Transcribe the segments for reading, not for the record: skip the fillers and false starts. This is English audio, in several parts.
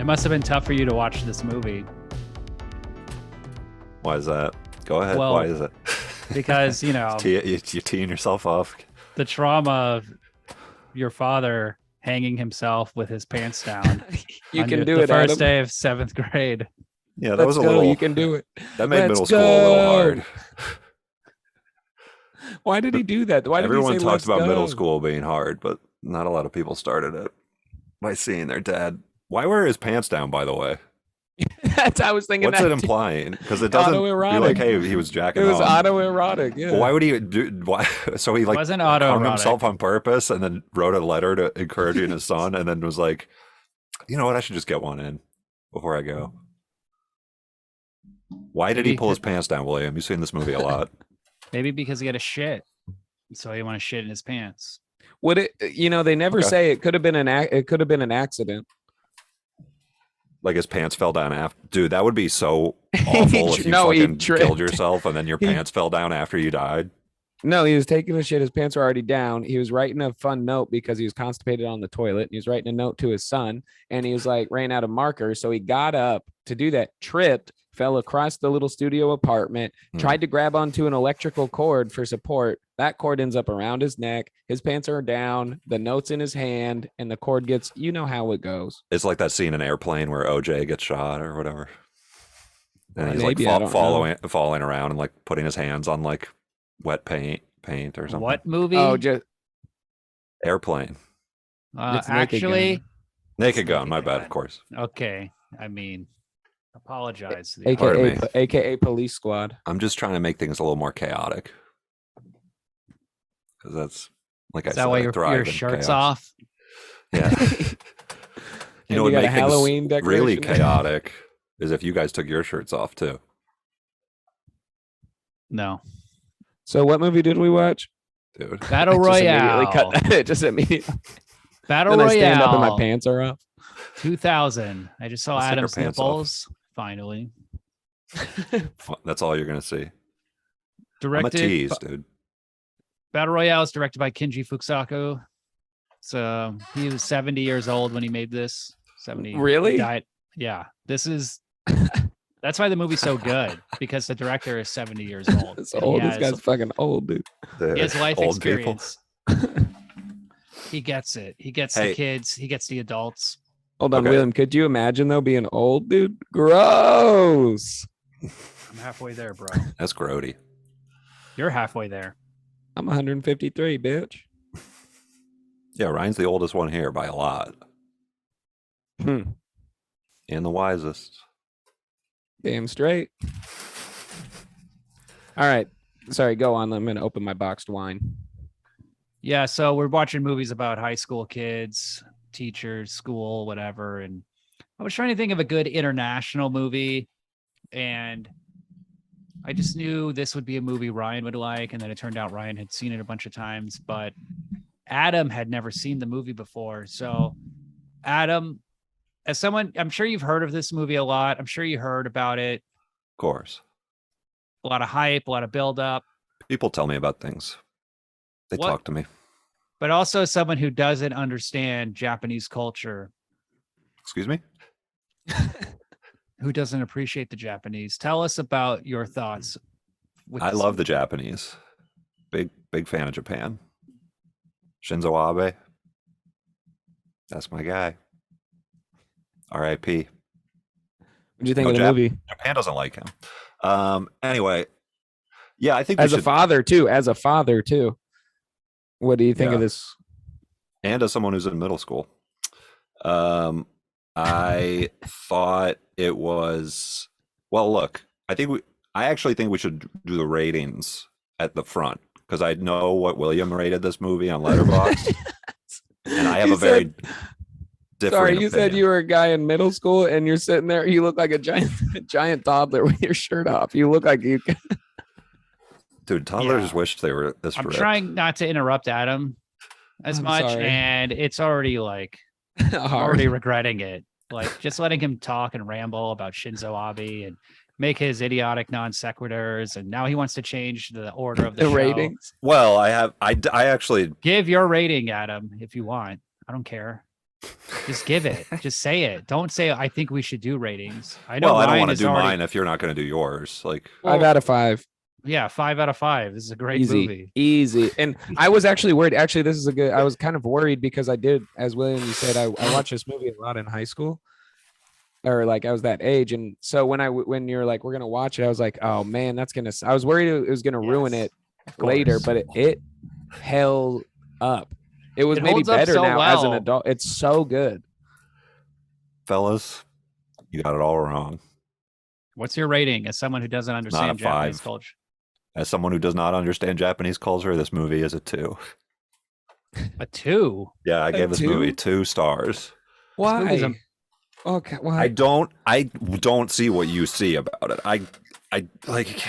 It must have been tough for you to watch this movie. Why is that? Go ahead. Well, Why is it? Because, you're teeing yourself off. The trauma of your father hanging himself with his pants down. You can do the it, first Adam. day of 7th grade. Yeah, that was a little. You can do it. That made middle school a little hard. Why did he do that? Why did Everyone he say, talks "Let's about go"? middle school being hard, but not a lot of people started it by seeing their dad. Why were his pants down, by the way? That's I was thinking. What's that it implying? Because it doesn't be Autoerotic. like, hey, he was jacking It was off. autoerotic. Yeah. Well, why would he do? Why? So he like Wasn't harmed autoerotic. himself on purpose, and then wrote a letter to encouraging his son, and then was like, you know what? I should just get one in before I go. Why did he pull his pants down, William? You've seen this movie a lot. Maybe because he had a shit. So he wanted to shit in his pants. Would it? They never say it could have been it could have been an accident. Like his pants fell down after. Dude, that would be so awful if you fucking killed yourself and then your pants fell down after you died. No, he was taking a shit. His pants were already down. He was writing a fun note because he was constipated on the toilet. He was writing a note to his son, and he was like ran out of markers. So he got up to do that, tripped, fell across the little studio apartment, tried to grab onto an electrical cord for support. That cord ends up around his neck. His pants are down. The note's in his hand, and the cord gets. You know how it goes. It's like that scene in Airplane where OJ gets shot or whatever, and he's Maybe, like falling around and like putting his hands on like wet paint or something. What movie? Oh, just Airplane. It's actually, Naked Gun. My bad, of course. okay. I mean, apologize. AKA Police Squad. I'm just trying to make things a little more chaotic because that's like Is that why your shirt's off? Yeah. You know what got make a Halloween things really decoration? chaotic is if you guys took your shirts off too. No. So what movie did we watch? Dude. Battle Royale. Just immediately. Battle Then Royale. I stand up and my pants are off. 2000. I just saw Let's take our Adam's pants nipples. Finally. That's all you're gonna see. Directed. I'm a tease, dude. Battle Royale is directed by Kinji Fukusaku. So he was 70 years old when he made this. 70. Really? He died. Yeah. This is. That's why the movie's so good, because the director is 70 years old. It's old. This guy's fucking old, dude. He has life Old experience. He gets it. He gets the kids. He gets the adults. Hold on, William. Could you imagine though being old, dude? Gross. I'm halfway there, bro. That's grody. You're halfway there. I'm 153, bitch. Yeah, Ryan's the oldest one here by a lot. And the wisest. Damn straight. All right. Sorry, go on. I'm going to open my boxed wine. Yeah, so we're watching movies about high school kids, teachers, school, whatever. And I was trying to think of a good international movie. And I just knew this would be a movie Ryan would like. And then it turned out Ryan had seen it a bunch of times. But Adam had never seen the movie before. So, Adam, as someone, I'm sure you've heard of this movie a lot. I'm sure you heard about it. Of course. A lot of hype, a lot of buildup. People tell me about things. They talk to me. But also someone who doesn't understand Japanese culture. Excuse me? Who doesn't appreciate the Japanese. Tell us about your thoughts. I love the Japanese. Big fan of Japan. Shinzo Abe. That's my guy. R.I.P. What do you think of the movie? Japan doesn't like him. Anyway, yeah, I think as a father too. What do you think of this? And as someone who's in middle school, I thought it was look. I actually think we should do the ratings at the front because I know what William rated this movie on Letterboxd, and I have a very different. Sorry, you opinion. said you were a guy in middle school, and you're sitting there. You look like a giant toddler with your shirt off. You look like you. Dude, toddlers wish they were this. I'm ripped. trying not to interrupt Adam as much, sorry. and it's already like already regretting it. Like just letting him talk and ramble about Shinzo Abe and make his idiotic non sequiturs, and now he wants to change the order of the show. ratings. Well, I actually Give your rating, Adam, if you want. I don't care. Just give it. Just say it. Don't say I think we should do ratings. I know. Well, I don't Ryan want to is do already- mine if you're not going to do yours. Like, 5 out of 5. Yeah, 5 out of 5. This is a great Easy, movie. easy. And I was actually worried. Actually, this is a good. I was kind of worried because I did, as William you said, I watched this movie a lot in high school, or like I was that age. And so when you're like, we're gonna watch it, I was like, oh man, that's gonna. I was worried it was gonna ruin it later, but it held up. It was It maybe holds up better so now as an well. adult. It's so good. fellas, you got it all wrong. What's your rating as someone who doesn't understand a Japanese 5. culture? As someone who does not understand Japanese culture, this movie is a 2. A 2. Yeah, I A gave this 2? movie 2 stars. movie's Why? Okay, why? I don't see what you see about it. I like.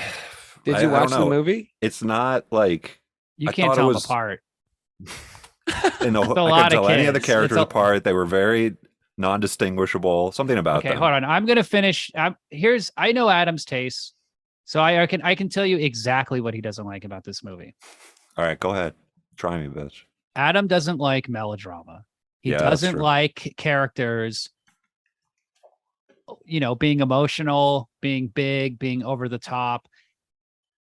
Did I you don't watch the know. movie? It's not like You I can't thought it tell them was- apart. in the, It's a I lot couldn't of tell any of the kids. characters It's a- apart. They were very non-distinguishable. Something about Okay, them. hold on. I'm gonna finish. I know Adam's taste, so I can tell you exactly what he doesn't like about this movie. All right, go ahead. Try me, bitch. Adam doesn't like melodrama. He Yeah, that's doesn't true. like characters, being emotional, being big, being over the top.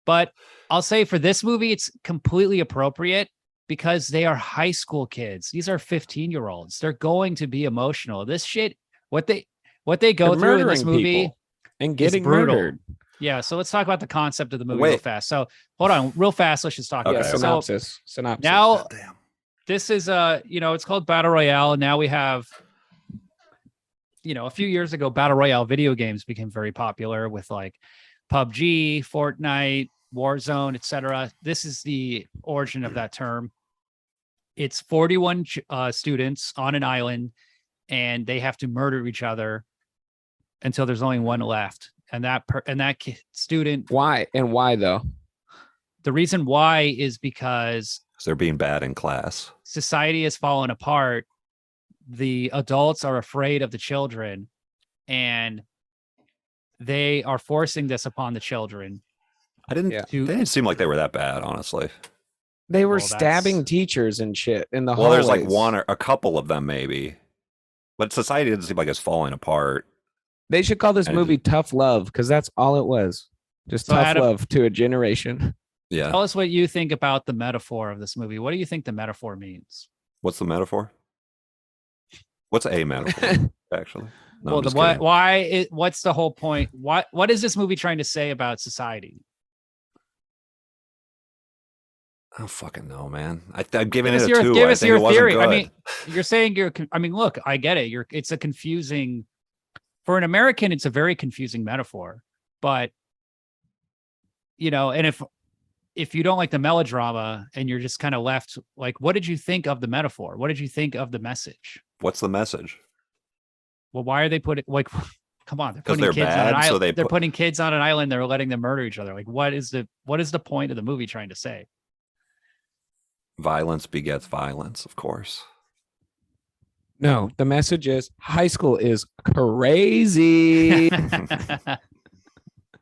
But I'll say for this movie, it's completely appropriate because they are high school kids. These are 15-year-olds. They're going to be emotional. This shit, what they go They're through in this murdering movie. people and getting brutal. murdered. Yeah, so let's talk about the concept of the movie Wait. real fast. So hold on, real fast. Let's just talk Okay. about Yeah, it. So synopsis. now Damn. this is it's called Battle Royale, and now we have, a few years ago, Battle Royale video games became very popular with like PUBG, Fortnite, Warzone, etc. This is the origin of that term. It's 41 students on an island, and they have to murder each other until there's only one left. And that student, Why and why though? the reason why is because 'Cause they're being bad in class. society has fallen apart. The adults are afraid of the children, and they are forcing this upon the children. I didn't. Yeah. They didn't seem like they were that bad, honestly. They were Well, stabbing that's- teachers and shit in the Well, there's like hallways. one or a couple of them, maybe. But society doesn't seem like it's falling apart. They should call this And- movie Tough Love because that's all it was. Just So tough Adam- love to a generation. Yeah. Tell us what you think about the metaphor of this movie. What do you think the metaphor means? What's the metaphor? What's a metaphor, actually? No, Well, I'm just the kidding. what's the whole point? What is this movie trying to say about society? I don't fucking know, man. I'm giving Give it us a your- 2. give I us think your it wasn't theory. good. I mean, you're saying look, I get it. It's a confusing, for an American, it's a very confusing metaphor. But and if you don't like the melodrama and you're just kind of left like, what did you think of the metaphor? What did you think of the message? What's the message? Well, why are they putting like? Come on, they're 'Cause putting they're kids on bad, an so island. they They're put- putting kids on an island. They're letting them murder each other. Like, what is the point of the movie trying to say? Violence begets violence, of course. No, the message is high school is crazy.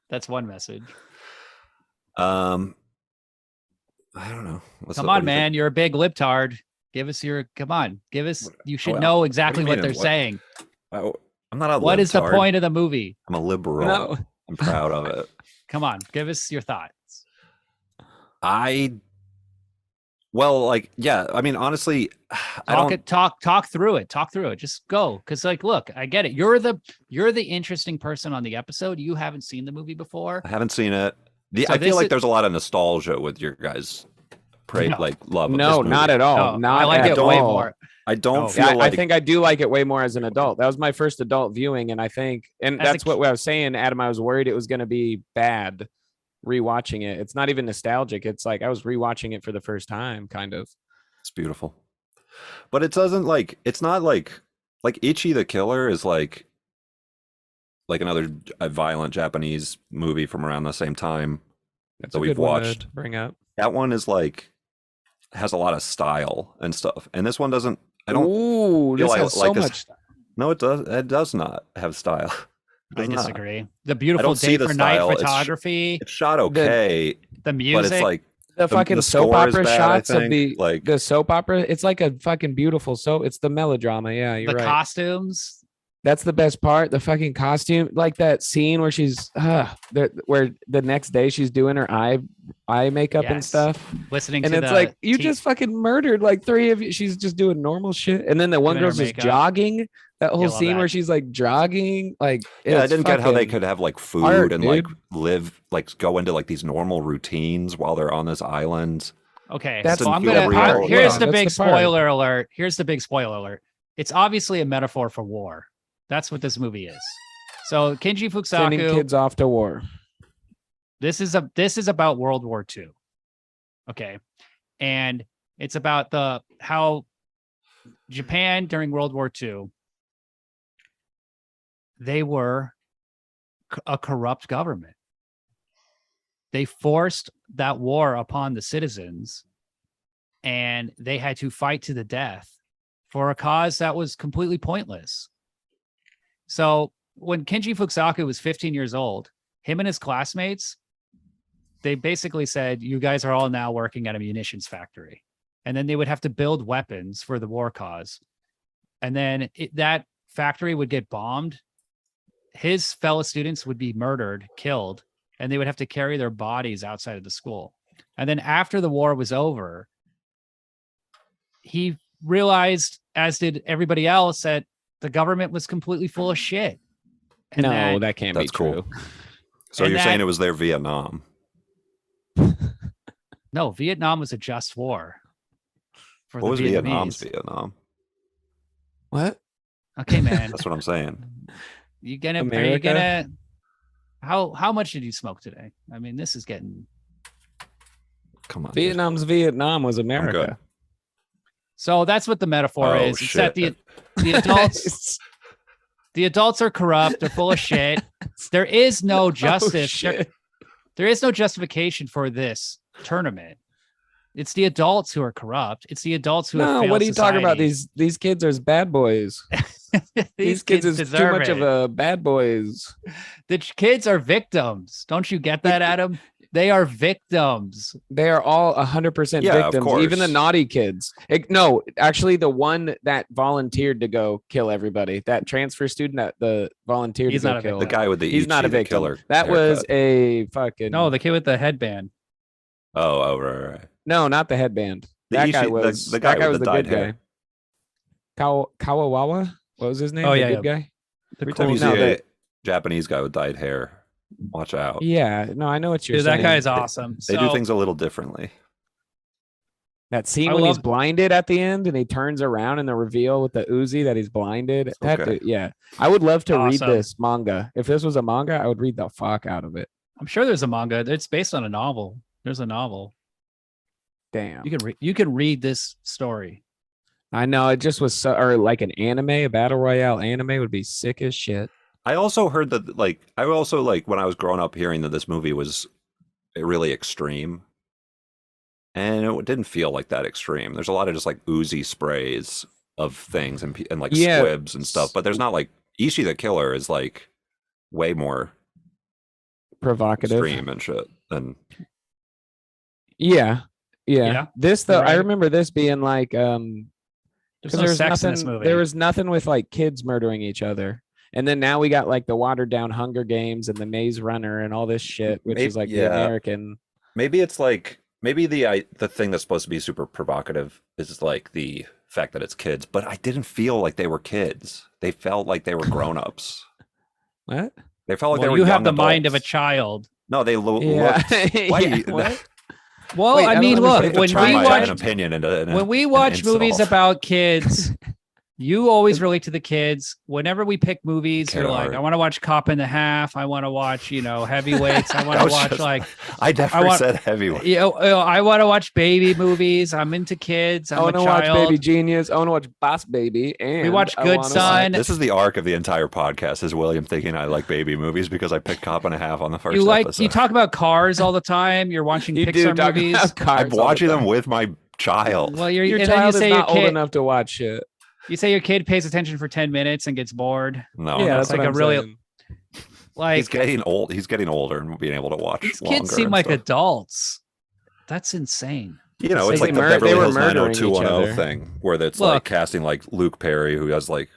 That's one message. I don't know. Come on, man. You're a big libtard. Give us come on. Give us, you should Well, know what exactly do you what mean, they're what- saying. I'm not a What is the libtard. point of the movie? I'm a liberal. No. I'm proud of it. Come on. Give us your thoughts. Yeah. I mean, honestly, I don't. Talk through it. Talk through it. Just go. Cause like, look, I get it. You're the interesting person on the episode. You haven't seen the movie before. I haven't seen it. So I this feel like is- there's a lot of nostalgia with your guys' No. love. Of No, this not movie. at all. No, Not I like at it way all. more. I don't Oh. feel Yeah, like I think I do like it way more as an adult. That was my first adult viewing, and I think, and As a that's what I was saying, Adam. I was worried it was going to be bad rewatching it. It's not even nostalgic. It's like I was rewatching it for the first time, kind of. it's beautiful, but it doesn't like. It's not like Ichi the Killer is like another violent Japanese movie from around the same time. That's that a we've good one to watched. bring up. That one is like has a lot of style and stuff, and this one doesn't. I don't. Ooh, feel this like- has so like this- much. No, it does. It does not have style. It I does not. disagree. The beautiful don't see day the for night style. photography, It's shot okay, the but music. it's like The fucking soap score is opera bad, shots I of think. Like the soap opera. It's like a fucking beautiful soap. It's the melodrama. Yeah, you're The right. costumes. That's the best part. The fucking costume, like that scene where she's, where the next day she's doing her eye makeup and Yes. stuff. Listening And to it's the like you tea- just fucking murdered like 3 of you. She's just doing normal shit, and then the one Doing her girl's just makeup. jogging. That whole love scene where that. she's like jogging, like yeah, I it's didn't get how they fucking could have like food art, and like dude. live, like go into like these normal routines while they're on this island. Okay, That's so I'm feel gonna. real. Here's Yeah, the that's big the part. spoiler alert. Here's the big spoiler alert. It's obviously a metaphor for war. That's what this movie is. So Kenji Sending Fukusaku. kids off to war. This is about World War II. Okay, and it's about how Japan during World War II, they were a corrupt government. They forced that war upon the citizens, and they had to fight to the death for a cause that was completely pointless. So when Kenji Fukusaku was 15 years old, him and his classmates, they basically said, you guys are all now working at a munitions factory. And then they would have to build weapons for the war cause. And then that factory would get bombed. His fellow students would be murdered, killed, and they would have to carry their bodies outside of the school. And then after the war was over, he realized, as did everybody else, that the government was completely full of shit. And No, that can't be That's cool. true. So And you're saying that- it was their Vietnam? No, Vietnam was a just war. For What was the Vietnam's Vietnamese. Vietnam? What? Okay, man. That's what I'm saying. You gonna? Are you America? gonna? How much did you smoke today? I mean, this is getting. Come on, dude. Vietnam's Vietnam was I'm good. America. So that's what the metaphor Oh, is. It's that shit. the adults are corrupt. They're full of shit. There is no justice. Oh, There- shit. there is no justification for this tournament. It's the adults who are corrupt. It's the adults who have No, failed what are you talking about? society. These kids are bad boys. These kids is too deserve much of it. a bad boys. The kids are victims. Don't you get that, Adam? They are victims. They are all 100% Yeah, of victims, even the course. naughty kids. No, actually, the one that volunteered to go kill everybody, that transfer student that the volunteered He's to not go a kill. The guy with the He's not a Ichi the victim. killer That was haircut. a fucking No, the kid with the headband. Oh, right. no, not the headband. The That guy Ichi- was the guy that guy with was the the good dyed hair. guy. Kawawawa. What was his name? Oh, The yeah, good guy. Every time you No, see a the- Japanese guy with dyed hair, watch out. Yeah, no, I know what you're Dude, saying. that guy's awesome. They do things a little differently. That scene I when he's love- blinded at the end and he turns around in the reveal with the Uzi that he's blinded. That Okay. dude, yeah. I would love to read Awesome. this manga. If this was a manga, I would read the fuck out of it. I'm sure there's a manga. It's based on a novel. There's a novel. Damn. You can read this story. I know it just was so, or like an anime, a battle royale anime would be sick as shit. I also heard that, when I was growing up hearing that this movie was really extreme. And it didn't feel like that extreme. There's a lot of just like Uzi sprays of things and like Yeah. squibs and stuff. But there's not like Ishi the Killer is like way more Provocative. extreme and shit. And Yeah. Yeah, This though, you're I right. remember this being like There's 'cause no there was sex in this nothing movie. there was nothing with like kids murdering each other. And then now we got like the watered down Hunger Games and the Maze Runner and all this shit, which is like the Yeah. American. maybe it's like the thing that's supposed to be super provocative is like the fact that it's kids. But I didn't feel like they were kids. They felt like they were grown-ups. What? They felt like they Well, were you have young the mind of a adults. child. No, they Yeah. looked. Why Yeah, you- what? Well, Wait, I I don't mean, understand. look, You have to when turn we my watch an opinion into when we watch movies insult. about kids, you always relate to the kids. Whenever we pick movies, Okay, you're like, alright. I want to watch Cop and a Half. I want to watch, Heavyweights. I want That to was watch just- like, I never want- said heavyweight. I want to watch baby movies. I'm into kids. I I'm a want to watch child. Baby Genius. I want to watch Boss Baby. And watch I Good wanna Son. watch- This is the arc of the entire podcast: is William thinking I like baby movies because I picked Cop and a Half on the first You episode. talk about cars all the time. You're watching You do Pixar talk movies. about cars I'm all the watching them time. with my child. Well, Your and then you child is say your not old kid, enough to watch shit. you say your kid pays attention for 10 minutes and gets bored. No, Yeah, no. that's like what a I'm really- saying. Like He's getting old. He's getting older and being able to watch. these longer kids seem and like stuff. adults. That's insane. You know, it's They like the were Beverly Hills murdering each 90210 other. thing, where it's Look. like casting like Luke Perry, who has like,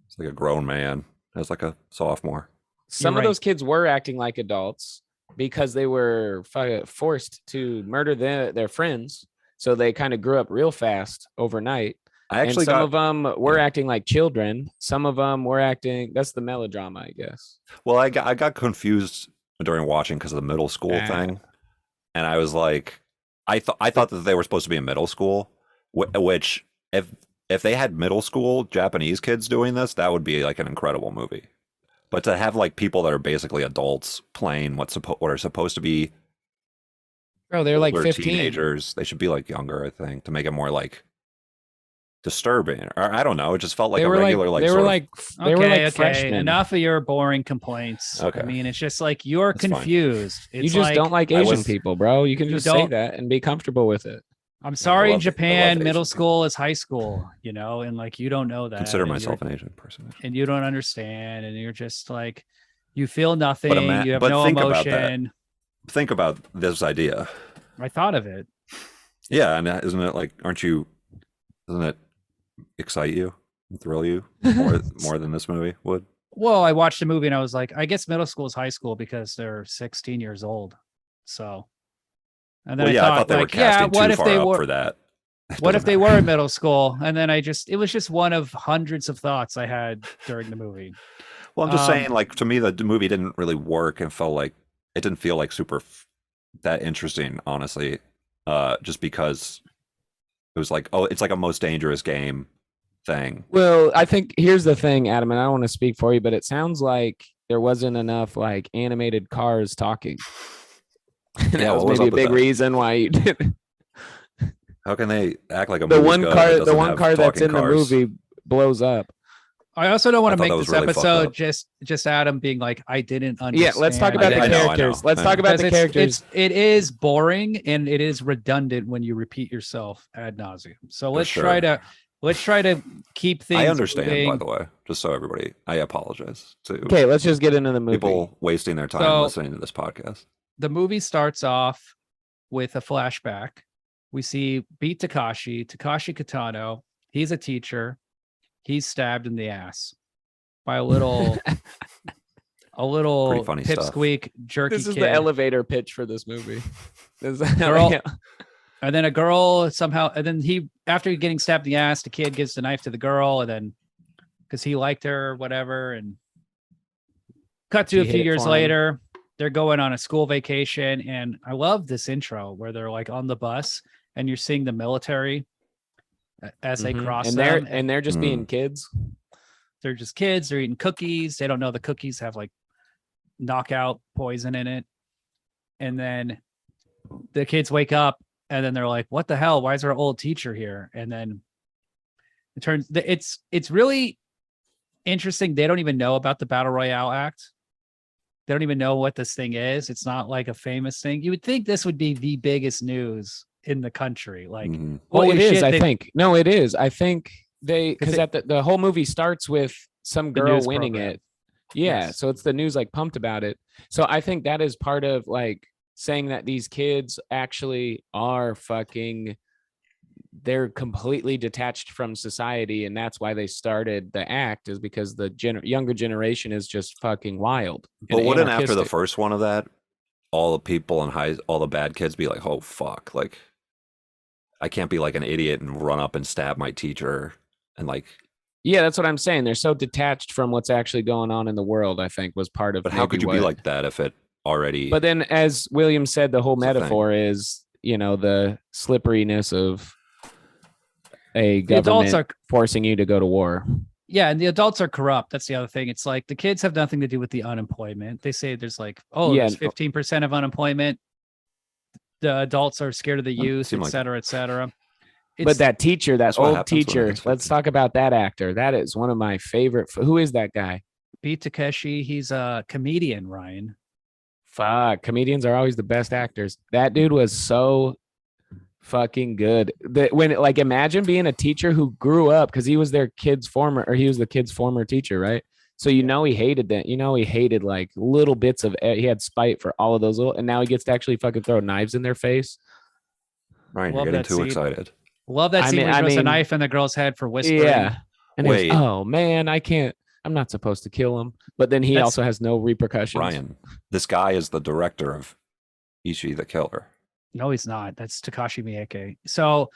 it's like a grown man as like a sophomore. Some You're of right. those kids were acting like adults because they were forced to murder their friends. So they kind of grew up real fast overnight. I actually and some got, of them were acting like children. Some of them were acting. That's the melodrama, I guess. well, I got confused during watching because of the middle school Ah. thing, and I was like, I thought that they were supposed to be in middle school, which if they had middle school Japanese kids doing this, that would be like an incredible movie. But to have like people that are basically adults playing what are supposed to be, Bro, they're like older 15. teenagers, they should be like younger, I think, to make it more like disturbing. Or I don't know, it just felt like They a were regular they were like freshmen. Enough of your boring complaints. Okay. I mean, it's just like you're That's fine. confused. It's You just don't like Asian was- people, bro. You can You just say don't- that and be comfortable with it. I'm sorry, in I love Japan, middle Asian school is high school, you know, and like you don't know that. consider and myself you're- an Asian person. and you don't understand, and you're just like, you feel nothing. You have but no think about that. emotion. Think about this idea. I thought of it. Yeah, and isn't it like, doesn't it excite you, thrill you more than this movie would? Well, I watched the movie and I was like, I guess middle school is high school because they're 16 years old. So, and then Well, yeah, I thought they were like, yeah, casting what too if far they up were? for that. What if Doesn't they matter. were in middle school? And then it was just one of hundreds of thoughts I had during the movie. Well, I'm just Um, saying, like, to me, the movie didn't really work and felt like it didn't feel like super that interesting, honestly. Just because it was like, oh, it's like a most dangerous game thing. Well, I think here's the thing, Adam, and I don't want to speak for you, but it sounds like there wasn't enough like animated cars talking. And Yeah, that was what was maybe a up with big that? reason why you did. How can they act like a The movie's one good car, that the doesn't one have car that's talking in the cars? movie blows up. I also don't want I to thought make that was this really fucked episode up. just Adam being like, I didn't understand. Yeah, let's talk about the I know, characters. Let's I talk know. about the Because characters. it is boring and it is redundant when you repeat yourself ad nauseum. So let's sure. try to keep things. I understand, by moving. the way, just so everybody, I apologize to Okay, let's just get into the movie. people wasting their time So- listening to this podcast. The movie starts off with a flashback. We see Beat Takashi Kitano. He's a teacher. He's stabbed in the ass by a little Pretty funny stuff. pipsqueak jerky This is kid. the elevator pitch for this movie. This is- Girl- And then a girl somehow, and then after getting stabbed in the ass, the kid gives the knife to the girl, and then because he liked her or whatever, and cut to She a hit few it years for him. later, they're going on a school vacation, and I love this intro where they're like on the bus, and you're seeing the military as they Mhm. cross and them, they're just being kids. they're just kids. They're eating cookies. They don't know the cookies have like knockout poison in it. And then the kids wake up and then they're like, what the hell? Why is our old teacher here? And then it turns, it's really interesting. They don't even know about the Battle Royale Act. They don't even know what this thing is. It's not like a famous thing. You would think this would be the biggest news in the country. Like, Mhm. Well, holy it is. shit, I they- think. No, it is. I think because 'Cause at the whole movie starts with some The girl news winning program. it. Yeah, Yes. so it's the news like pumped about it. So I think that is part of like saying that these kids actually are fucking. They're completely detached from society, and that's why they started the act. Is because the younger generation is just fucking wild. But and wouldn't after the anarchistic. first one of that, all the people in all the bad kids be like, oh fuck, like I can't be like an idiot and run up and stab my teacher and like. Yeah, that's what I'm saying. They're so detached from what's actually going on in the world. I think was part of. But how maybe could you be what- like that if it already? But then, as William said, the whole It's a thing. metaphor is, the slipperiness of a the adults government are, forcing you to go to war. yeah, and the adults are corrupt. That's the other thing. It's like the kids have nothing to do with the unemployment. They say there's like, oh, Yeah, there's 15% of unemployment. The adults are scared of the youth, seem et like- cetera, et cetera. But that teacher, that That's what old happens when it teacher, gets let's 15. talk about that actor. That is one of my favorite. Who is that guy? Beat Takeshi, he's a comedian, Ryan. Fuck, comedians are always the best actors. That dude was so fucking good. Imagine being a teacher who grew up because he was the kid's former teacher, right? So he hated that. He hated like little bits of. He had spite for all of those little, and now he gets to actually fucking throw knives in their face. Ryan, Love you're getting that too scene. excited. Love that scene where he throws a knife in the girl's head for whispering. Yeah. And he Wait. goes, oh man, I'm not supposed to kill him. But then he also has no repercussions. Ryan, this guy is the director of Ichi the Killer. No, he's not. That's Takashi Miike. So,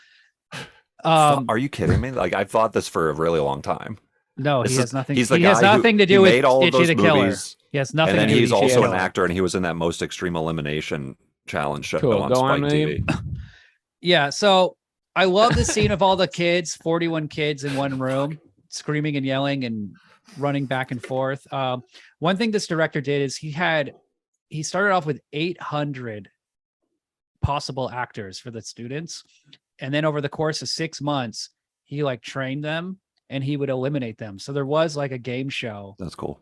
Are you kidding me? Like, I've thought this for a really long time. No, he has nothing. He's the he guy has nothing to do with made all of Ichi those the Killer. movies, He has nothing. and then to do he's with Ichi also the an Killer. actor, and he was in that Most Extreme Elimination Challenge show Cool. on Go Spike on, TV. Yeah, so I love the scene of all the kids, 41 kids in one room, screaming and yelling and running back and forth. One thing this director did is he started off with 800 possible actors for the students, and then over the course of 6 months, he like trained them and he would eliminate them. So there was like a game show. That's cool.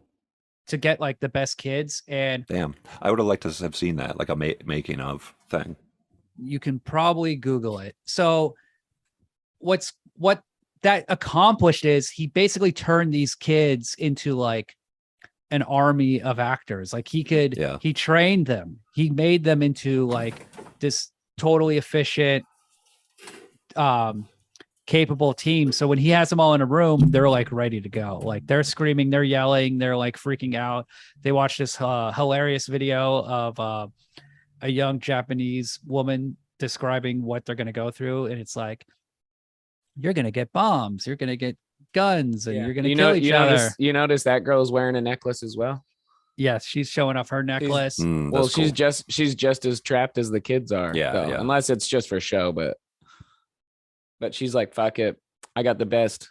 To get like the best kids, and damn, I would have liked to have seen that, like a making of thing. You can probably Google it. So what that accomplished is he basically turned these kids into like an army of actors. Like he trained them. He made them into like this totally efficient, capable team. So when he has them all in a room, they're like ready to go. Like they're screaming, they're yelling, they're like freaking out. They watch this hilarious video of a young Japanese woman describing what they're going to go through. And it's like, you're going to get bombs, you're going to get guns, and you're going to kill each other. You notice that girl's wearing a necklace as well? Yes, she's showing off her necklace. Well, she's just as trapped as the kids are. Yeah. Unless it's just for show, but she's like, fuck it, I got the best.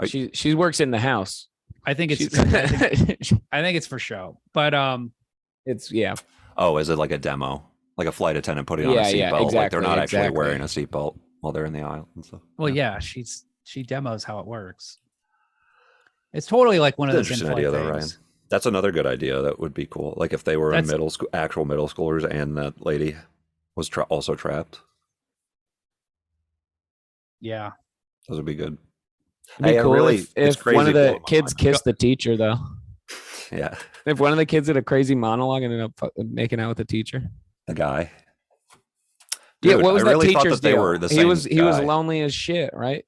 She works in the house. I think it's for show, but it's Oh, is it like a demo, like a flight attendant putting on a seatbelt? Exactly, like they're not actually wearing a seatbelt while they're in the aisle and stuff. Well, yeah, she demos how it works. It's totally like one of those interesting idea, though, Ryan. That's another good idea. That would be cool. Like if they were in middle school, actual middle schoolers, and that lady was also trapped. Yeah, those would be good. It'd be cool if one of the kids kissed the teacher, though. Yeah. If one of the kids did a crazy monologue and ended up making out with the teacher. The guy. Dude, yeah, what was that teacher's deal? He was guy. lonely as shit, right?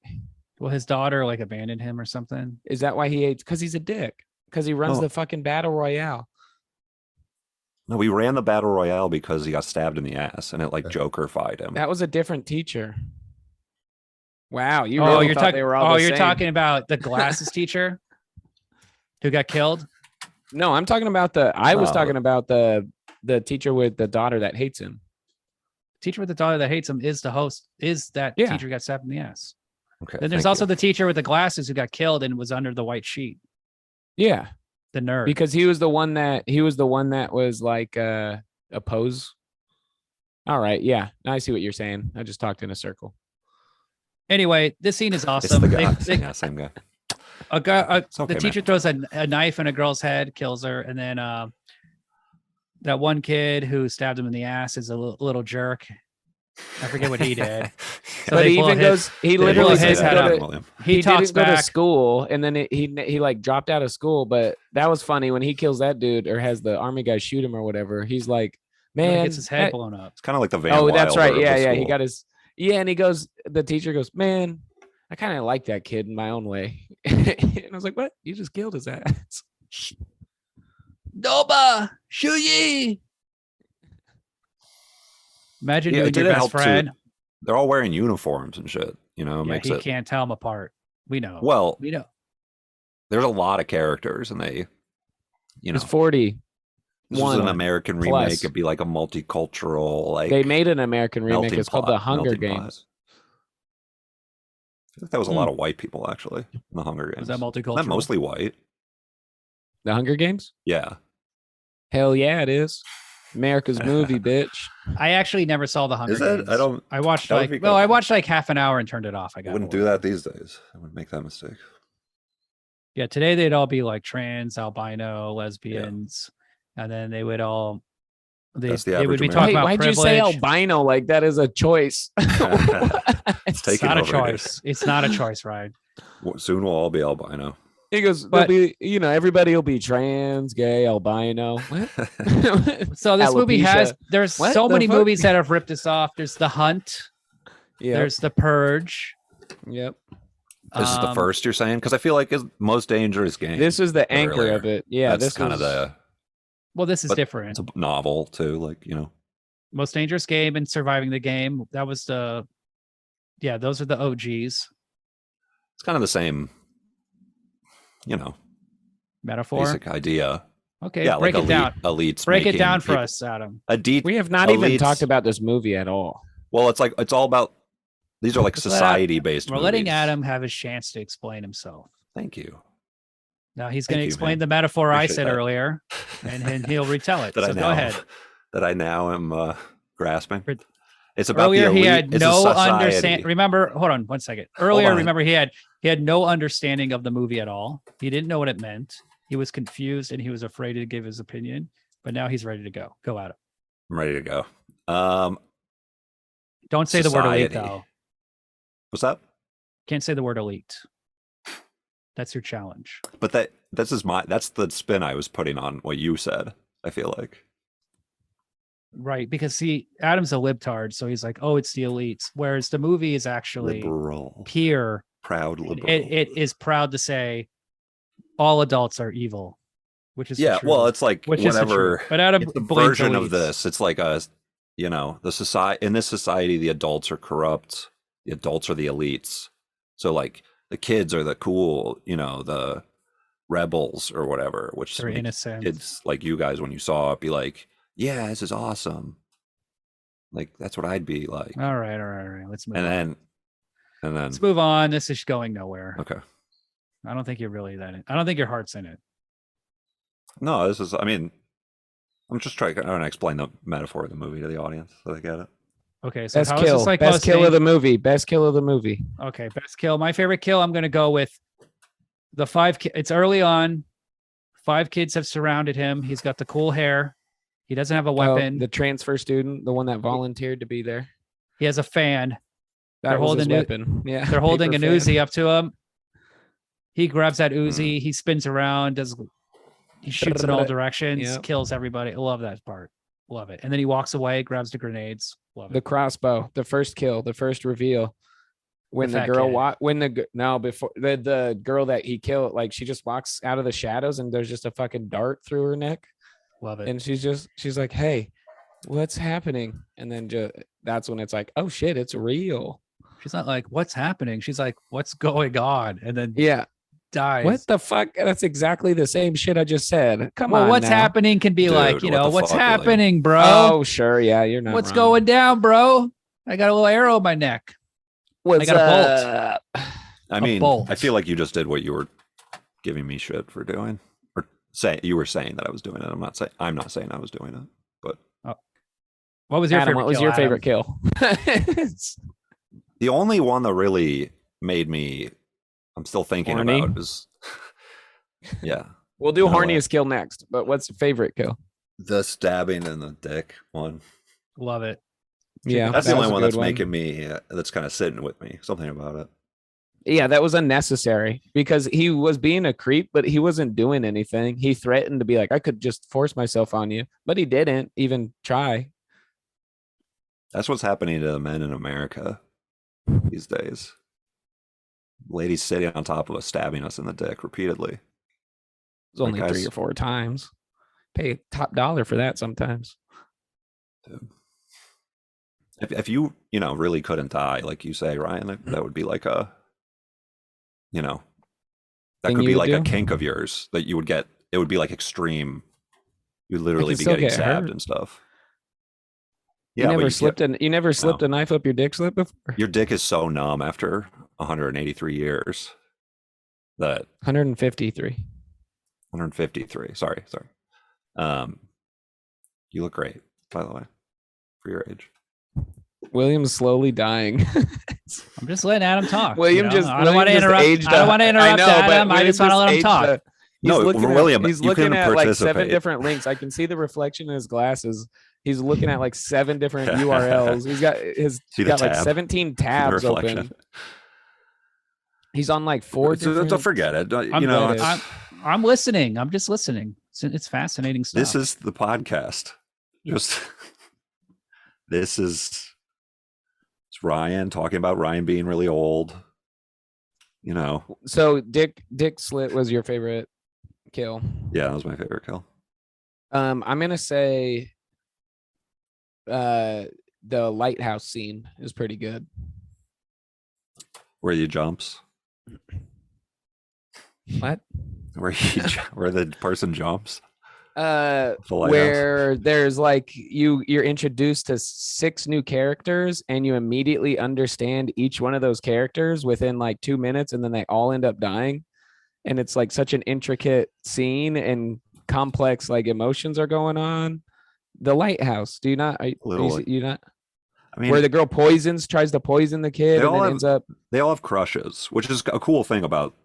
Well, his daughter like abandoned him or something. Is that why he hates? Because he's a dick. Because he runs the fucking Battle Royale. No, we ran the Battle Royale because he got stabbed in the ass and it like Joker-fied him. That was a different teacher. Wow, you really you're thought they were all the same. Talking about the glasses teacher who got killed? No, I'm talking about I was talking about the teacher with the daughter that hates him. Teacher with the daughter that hates him is the host. Is that teacher got stabbed in the ass? Okay. Then there's also the teacher with the glasses who got killed and was under the white sheet. Yeah, the nerd. Because he was the one that was like a pose. All right, yeah. Now I see what you're saying. I just talked in a circle. Anyway, this scene is awesome. It's the guy. Yeah, same guy. The teacher throws a knife in a girl's head, kills her, and then that one kid who stabbed him in the ass is a little jerk. I forget what he did. So but he even goes. He literally his head up. He talks didn't go back to school, and then he like dropped out of school. But that was funny when he kills that dude or has the army guy shoot him or whatever. He's like, man, he gets his head blown up. It's kind of like the Van. Oh, that's right. Yeah. He got got his. Yeah, and he goes. The teacher goes, man, I kind of like that kid in my own way. And I was like, what? You just killed his ass. Doba Shuyi. Imagine you and your best friend. Too. They're all wearing uniforms and shit. You know, he can't tell them apart. We know. Well, we know. There's a lot of characters, and it's 40. This was an American remake. It'd be like a multicultural, like they made an American remake. It's called The Hunger Games. I think that was a lot of white people actually in The Hunger Games. Was that multicultural? Not mostly white. The Hunger Games? Yeah. Hell yeah, it is. America's movie, bitch. I actually never saw The Hunger Games. I watched I watched like half an hour and turned it off. I wouldn't do that these days. I wouldn't make that mistake. Yeah, today they'd all be like trans, albino, lesbians, and then they would all they would be talking about why'd privilege. You say albino like that is a choice? It's not a choice. It's not a choice, right? Soon we'll all be albino. He goes, everybody will be trans, gay, albino. What? So this movie there's so many movies that have ripped us off. There's The Hunt, Yeah. There's The Purge. Yep. This is the first you're saying? Because I feel like it's most dangerous game. This is the anchor earlier. of it. Yeah. That's This kind of was- the. Well, this is But different. It's a novel too, like Most dangerous game and surviving the game. That was the. Yeah, those are the OGs. It's kind of the same. Metaphor. Basic idea. Okay, Yeah, break like it down. elites. Break it making down for people- us, Adam. We have not even elites- talked about this movie at all. Well, it's all about. These are like Let's let society-based. We're movies. letting Adam have his chance to explain himself. Thank you. Now he's going to Thank you, explain man. the metaphor I Appreciate said that. earlier, and he'll retell it. That So I go now ahead. that I now am grasping. For- It's about Earlier, the elite. he had It's a no society. understand. Remember, hold on one second. Earlier, on. remember he had no understanding of the movie at all. He didn't know what it meant. He was confused and he was afraid to give his opinion. But now he's ready to go. Go at it. I'm ready to go. Don't say the word elite Society. though. What's that? Can't say the word elite. That's your challenge. But that's the spin I was putting on what you said. I feel like. Right, because see, Adam's a libtard, so he's like, "Oh, it's the elites," whereas the movie is actually Liberal, pure. proud liberal. It is proud to say all adults are evil, which is yeah. the Well, truth, it's like which is the whenever truth. But Adam it's a blames version of elites. this. It's like the society in this society, the adults are corrupt. The adults are the elites. So like the kids are the cool, the rebels or whatever, which They're makes innocent. kids like you guys when you saw it be like, yeah, this is awesome. Like that's what I'd be like. All right. Let's move on. And then Let's move on. This is going nowhere. okay. I don't think you're really that. I don't think your heart's in it. No, this is. I mean, I'm just trying to explain the metaphor of the movie to the audience so they get it. Okay. So Best how is kill. this like Best kill posting? of the movie. Best kill of the movie. Okay, best kill. My favorite kill. I'm going to go with the 5. It's early on. 5 kids have surrounded him. He's got the cool hair. He doesn't have a weapon. The transfer student, the one that volunteered to be there. He has a fan. That They're was his holding it- weapon. Yeah. They're holding an paper fan. Uzi up to him. He grabs that Uzi. He spins around. He shoots in all directions. Yep. Kills everybody. I love that part. Love it. And then he walks away. Grabs the grenades. Love The it. crossbow, the first kill, the first reveal. When the fat girl kid. before the girl that he killed, like she just walks out of the shadows and there's just a fucking dart through her neck. Love it. And she's like, hey, what's happening? And then that's when it's like, oh shit, it's real. She's not like, what's happening? She's like, what's going on? And then Yeah. dies. What the fuck? That's exactly the same shit I just said. Come Well, on. what's now. happening can be Dude, like, what what's the fuck, William? happening, bro? Oh, sure. Yeah, you're not. What's wrong. going down, bro? I got a little arrow in my neck. What's got a bolt. I mean, bolt. I feel like you just did what you were giving me shit for doing, or you were saying that I was doing it. I'm not saying I was doing it, but What was your Adam, favorite what was kill, your Adam? favorite kill? the only one that really made me, I'm still thinking Horny? about is, yeah, We'll do You know what? horniest kill next, but what's your favorite kill? the stabbing in the dick one. Love it. Yeah, That's that the was only a one good that's making me, that's kind of sitting with me. Something about it. Yeah, that was unnecessary because he was being a creep, but he wasn't doing anything. He threatened to be like, I could just force myself on you, but he didn't even try. That's what's happening to the men in America these days. Ladies sitting on top of us, stabbing us in the dick repeatedly. It was only Like, 3 or 4 times. Pay top dollar for that sometimes. Dude. If you really couldn't die, like you say, Ryan, that would be like a, that Thing could you be would like a do? kink of yours that you would get. It would be like extreme. You'd literally could be still getting get stabbed hurt. and stuff. You but never get- slipped you never slipped a knife up your dick slip before? Your dick is so numb after 183 years that 153. 153. Sorry. You look great, by the way, for your age. William's slowly dying. I'm just letting Adam talk. William you know? just I don't want to William just interrupt. aged I don't up. want to I interrupt know, but Adam. I William just want to let him aged talk. up. He's No, looking William, he's you looking couldn't at like 7 participate. different links. I can see the reflection in his glasses. He's looking at like 7 different URLs. He's got See the got like tab? 17 The tabs reflection. open. He's on like 4 different. Don't forget it. I'm, it's- I'm listening. I'm just listening. It's fascinating stuff. This is the podcast. Just it's Ryan, talking about Ryan being really old. So Dick Slit was your favorite kill. Yeah, that was my favorite kill. I'm gonna say the lighthouse scene is pretty good. Where he jumps. What? Where the person jumps. Where there's like you're introduced to 6 new characters and you immediately understand each one of those characters within like 2 minutes, and then they all end up dying, and it's like such an intricate scene and complex like emotions are going on. The lighthouse. Do you not? You not? I mean, where the girl tries to poison the kid and then ends up. They all have crushes, which is a cool thing about.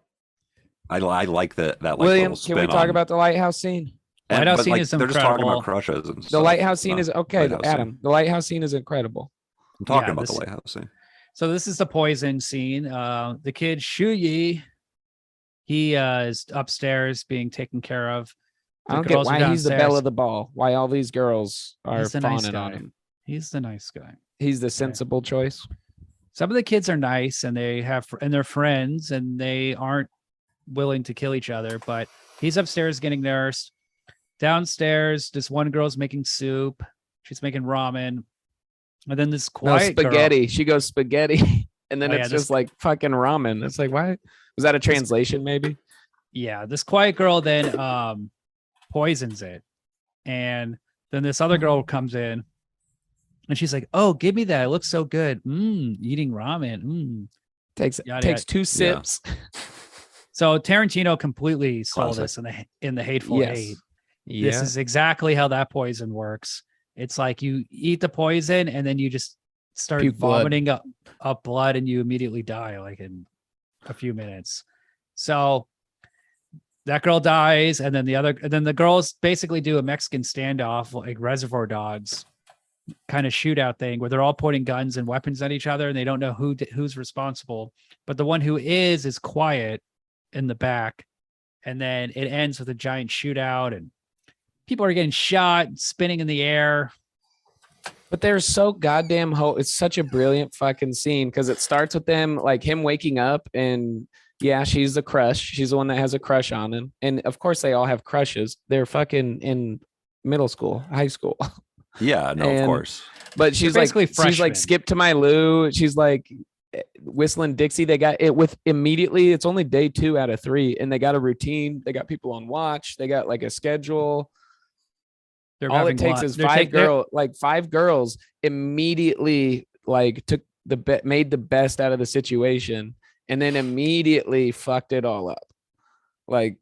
I like that. Like, William, can we talk about the lighthouse scene? Lighthouse scene is they're just talking about crushes and the lighthouse scene is okay. Adam, the lighthouse scene is incredible. I'm talking about the lighthouse scene. So this is the poison scene. The kid Shuyi, he is upstairs being taken care of. I don't get why he's the belle of the ball. Why all these girls are fawning on him. He's the nice guy. He's the sensible choice. Some of the kids are nice and they're friends and they aren't willing to kill each other, but he's upstairs getting nursed. Downstairs, this one girl's making soup. She's making ramen. And then this quiet spaghetti. girl, she goes spaghetti. And then it's just like fucking ramen. It's like, why? Was that a translation maybe? Yeah. This quiet girl then poisons it. And then this other girl comes in and she's like, oh, give me that. It looks so good. Eating ramen. Takes 2 sips. Yeah. So Tarantino completely stole this in the Hateful Eight. Yeah. This is exactly how that poison works. It's like you eat the poison and then you just start vomiting up blood and you immediately die like in a few minutes. So that girl dies, and then the girls basically do a Mexican standoff, like Reservoir Dogs kind of shootout thing where they're all pointing guns and weapons at each other and they don't know who's responsible. But the one who is quiet in the back, and then it ends with a giant shootout and people are getting shot, spinning in the air. But they're so goddamn it's such a brilliant fucking scene because it starts with them like him waking up and she's the crush. She's the one that has a crush on him. And of course they all have crushes. They're fucking in middle school, high school. Yeah, no, of course. But she's like Skip to My Lou. She's like whistling Dixie. They got it with immediately. It's only day 2 out of 3 and they got a routine. They got people on watch. They got like a schedule. All it takes is 5 girls immediately like made the best out of the situation and then immediately fucked it all up. Like,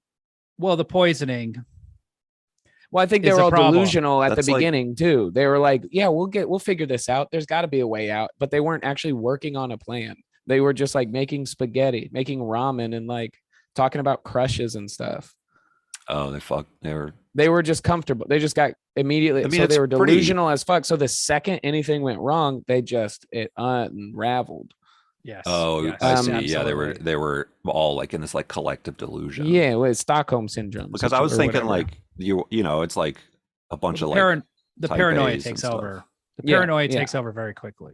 well, the poisoning. Well, I think they were all delusional at the beginning too. They were like, yeah, we'll figure this out. There's got to be a way out, but they weren't actually working on a plan. They were just like making spaghetti, making ramen and like talking about crushes and stuff. Oh, they were just comfortable. They just got immediately. So they were delusional as fuck. So the second anything went wrong, it unraveled. Yes. Oh, yes. I see. Yeah, they were all like in this like collective delusion. Yeah, it was Stockholm syndrome. Because I was thinking like you know, it's like a bunch of like the paranoia takes over. The paranoia takes over very quickly.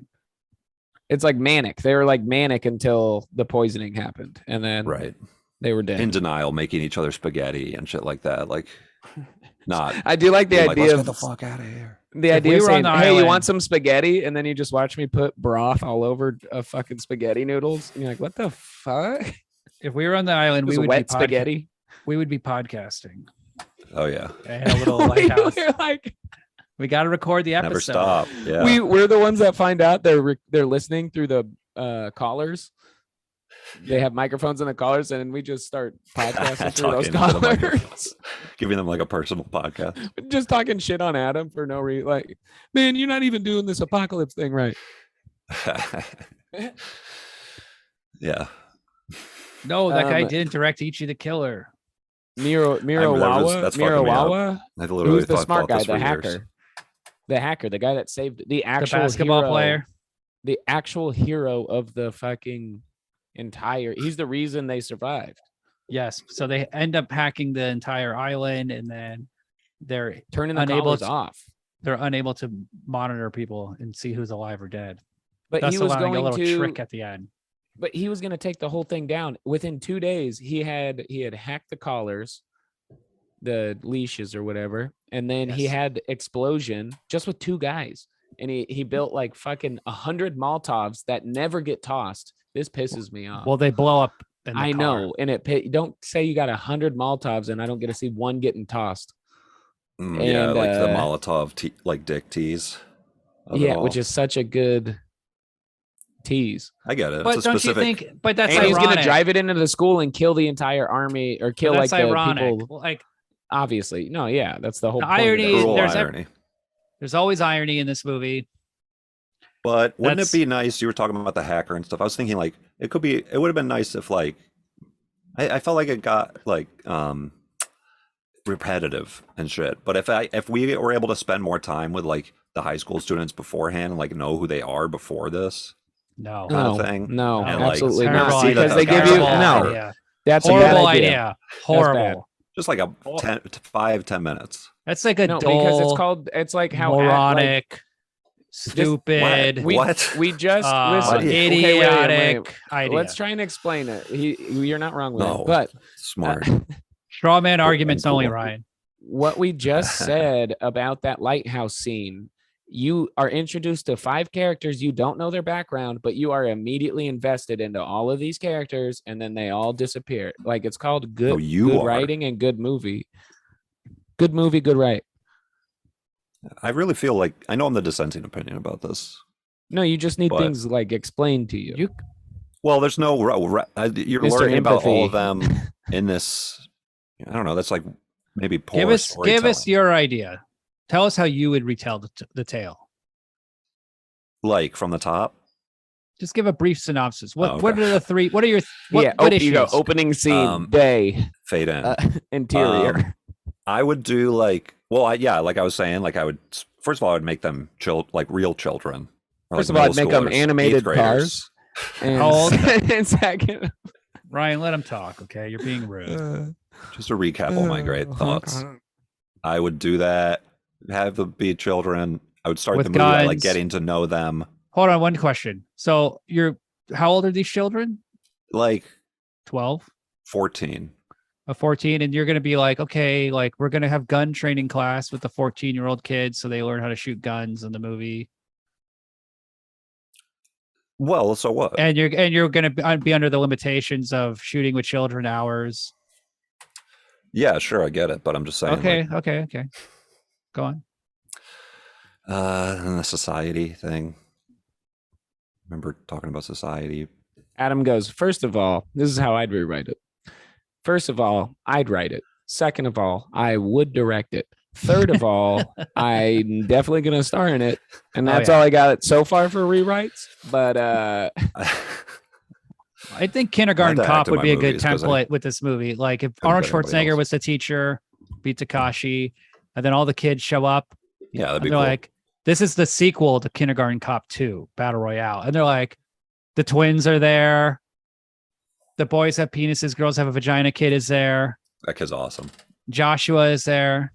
It's like manic. They were like manic until the poisoning happened, and then they were dead. In denial, making each other spaghetti and shit like that. Like, not. I do like the idea of get the fuck out of here. The idea of saying, "Hey, you want some spaghetti?" And then you just watch me put broth all over fucking spaghetti noodles, and you're like, "What the fuck?" If we were on the island, we would wet be spaghetti. We would be podcasting. Oh yeah, and a little lighthouse. We got to record the episode. Never stop. Yeah, we're the ones that find out they're listening through the collars. They have microphones in the collars, and we just start podcasting through those collars, giving them like a personal podcast, just talking shit on Adam for no reason. Like, man, you're not even doing this apocalypse thing right. Yeah. No, that guy didn't direct Ichi the Killer. Mirawawa. Who's the smart guy? The hacker. The hacker. The guy that saved the actual basketball player. The actual hero of the fucking he's the reason they survived. Yes. So they end up hacking the entire island, and then they're turning the collars off. They're unable to monitor people and see who's alive or dead. But Thus he was allowing going a little to trick at the end. But he was going to take the whole thing down within 2 days. He had hacked the collars, the leashes or whatever, and then he Yes. had explosion just with 2 guys. And he built like fucking 100 Molotovs that never get tossed. This pisses me off. Well, they blow up. In the I car. know, and don't say you got 100 Molotovs and I don't get to see one getting tossed. Yeah, like the Molotov like dick tease. Yeah, which is such a good tease. I get it. But it's a don't specific... you think? But that's and he's ironic. gonna drive it into the school and kill the entire army or kill like that's the ironic. people. Like Obviously, no, yeah, that's the whole the point irony. of it. irony. There's always irony in this movie. But wouldn't it be nice? You were talking about the hacker and stuff. I was thinking like it would have been nice if like I felt like it got like repetitive and shit. But if we were able to spend more time with like the high school students beforehand and like know who they are before this No. kind of thing. No, and, absolutely terrible not. idea. Because they give you no. That's a horrible bad idea. idea. Horrible. Just like a 5-10 minutes. That's like a No, dull, because it's like how moronic, stupid, What? we just listen. Okay, idiotic idea. Let's try and explain it. You're not wrong with No. it, but Smart. Straw man arguments cool. only, Ryan. what we just said about that lighthouse scene, you are introduced to 5 characters. You don't know their background, but you are immediately invested into all of these characters, and then they all disappear. Like it's called good, good writing and good movie. Good movie, good write. I really feel like I know I'm the dissenting opinion about this. No, you just need things like explained to you. Well, there's no you're Mr. learning about all of Empathy. them in this. I don't know. That's like maybe poor Give us storytelling. your idea. Tell us how you would retell the tale. Like from the top. Just give a brief synopsis. What Oh, okay. what are the 3? What are your what issues? You go opening scene, day, Fade in. interior. I would do like, well, like I was saying, like I would first of all I would make them like real children. Or First like of all, I'd make middle them schoolers, animated 8th cars. graders. How old? And second, Ryan, let him talk. Okay, you're being rude. Just to recap all my great thoughts. I would do that. Have them be children. I would start With the movie by like guns. getting to know them. Hold on, one question. So how old are these children? Like 12, 14. 14, and you're going to be like, okay, like we're going to have gun training class with the 14-year-old kids, so they learn how to shoot guns in the movie. Well, so what? And you're going to be under the limitations of shooting with children hours. Yeah, sure, I get it, but I'm just saying. Okay, okay. Go on. And the society thing. Remember talking about society? Adam goes, first of all, this is how I'd rewrite it. First of all, I'd write it. Second of all, I would direct it. Third of all, I'm definitely going to star in it. And that's all I got so far for rewrites. But I think Kindergarten Cop would be a good movies 'cause template with this movie. Like if Arnold get anybody Schwarzenegger else. was the teacher, beat Takashi, and then all the kids show up. Yeah, that'd And be they're cool. like, this is the sequel to Kindergarten Cop 2, Battle Royale. And they're like, the twins are there. The boys have penises, girls have a vagina, kid is there. That kid's awesome. Joshua is there.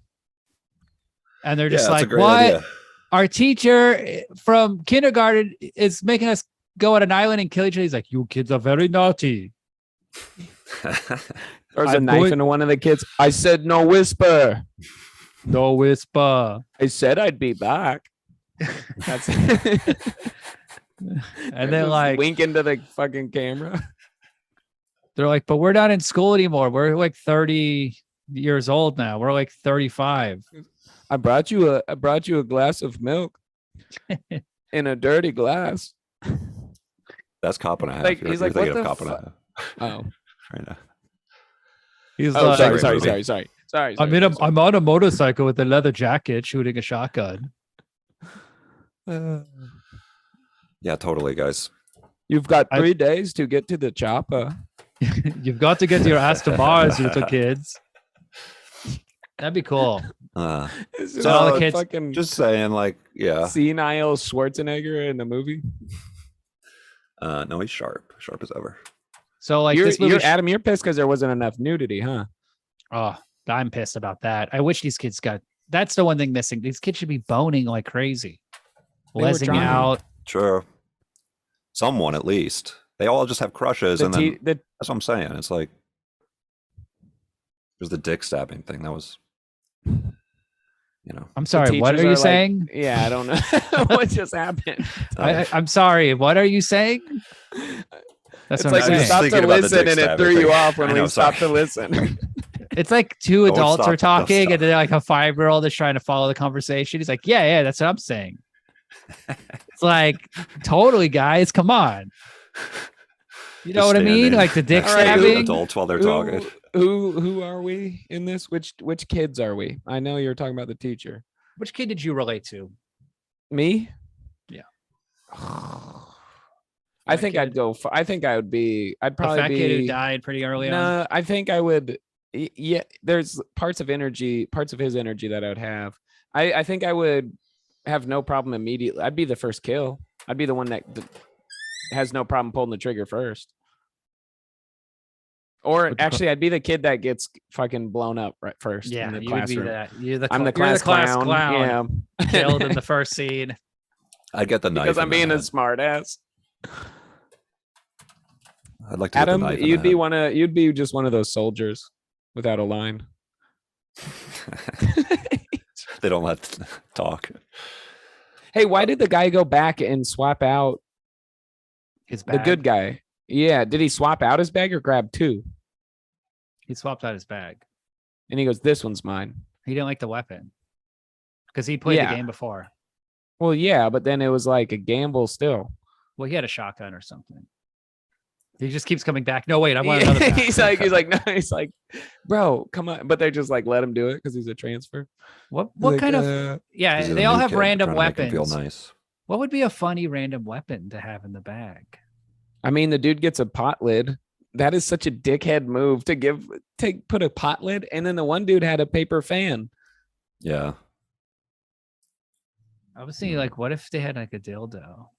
And they're just that's a like, great what? idea. Our teacher from kindergarten is making us go on an island and kill each other. He's like, you kids are very naughty. there's a knife into one of the kids. I said, no whisper. No whisper. I said I'd be back. That's And they're like, wink into the fucking camera. they're like, but we're not in school anymore. We're like 30 years old now. We're like 35. I brought you a glass of milk in a dirty glass. That's Cop and a Half. Like, You're he's like, thinking what of the Cop and a Half Oh, right now. He's oh, like, sorry. I'm on a motorcycle with a leather jacket shooting a shotgun. Yeah, totally, guys. You've got 3 days to get to the chopper. You've got to get your ass to Mars, you little kids. That'd be cool. So all the kids- fucking Just saying, like, yeah. senile Schwarzenegger in the movie. No, he's sharp as ever. So like You're, this movie, Adam, you're pissed because there wasn't enough nudity, huh? oh, I'm pissed about that. I wish these kids got. That's the one thing missing. These kids should be boning like crazy, They were lesing trying. out. Sure. someone at least. They all just have crushes, and then that's what I'm saying. It's like there's the dick stabbing thing. That was, I'm sorry. What are you saying? Yeah, I don't know what just happened. I'm sorry. What are you saying? That's it's what like I'm we saying. stopped to listen, and it threw you off when we stopped to listen. It's like two adults are talking, and then like a 5-year-old is trying to follow the conversation. He's like, yeah, that's what I'm saying. It's like, totally, guys, come on. You know what I mean? Like the dick stabbing. Adults while they're talking. Who are we in this? Which kids are we? I know you're talking about the teacher. Which kid did you relate to? Me? Yeah. I think I'd go. I think I would be. I'd probably fat be. Kid who died pretty early on. No, I think I would. Yeah, there's parts of his energy that I would have. I think I would have no problem immediately. I'd be the first kill. I'd be the one that has no problem pulling the trigger first. Or actually, I'd be the kid that gets fucking blown up right first. Yeah, in the you classroom. would be that. You're the I'm the class clown. Yeah, killed in the first scene. I'd get the knife because I'm being a smart ass. I'd like to Adam, get the knife you'd be just one of those soldiers without a line. They don't let talk. Hey, why did the guy go back and swap out his bag? The good guy? Yeah, did he swap out his bag or grab two? He swapped out his bag. And he goes, this one's mine. He didn't like the weapon. Because he played the game before. Well, yeah, but then it was like a gamble still. Well, he had a shotgun or something. He just keeps coming back. No, wait, I want another bag. he's like, no, he's like, bro, come on. But they're just like, let him do it because he's a transfer. What kind of they all have random weapons. Feel nice. What would be a funny random weapon to have in the bag? I mean, the dude gets a pot lid. That is such a dickhead move to put a pot lid, and then the one dude had a paper fan. Yeah. I was thinking, like, what if they had like a dildo?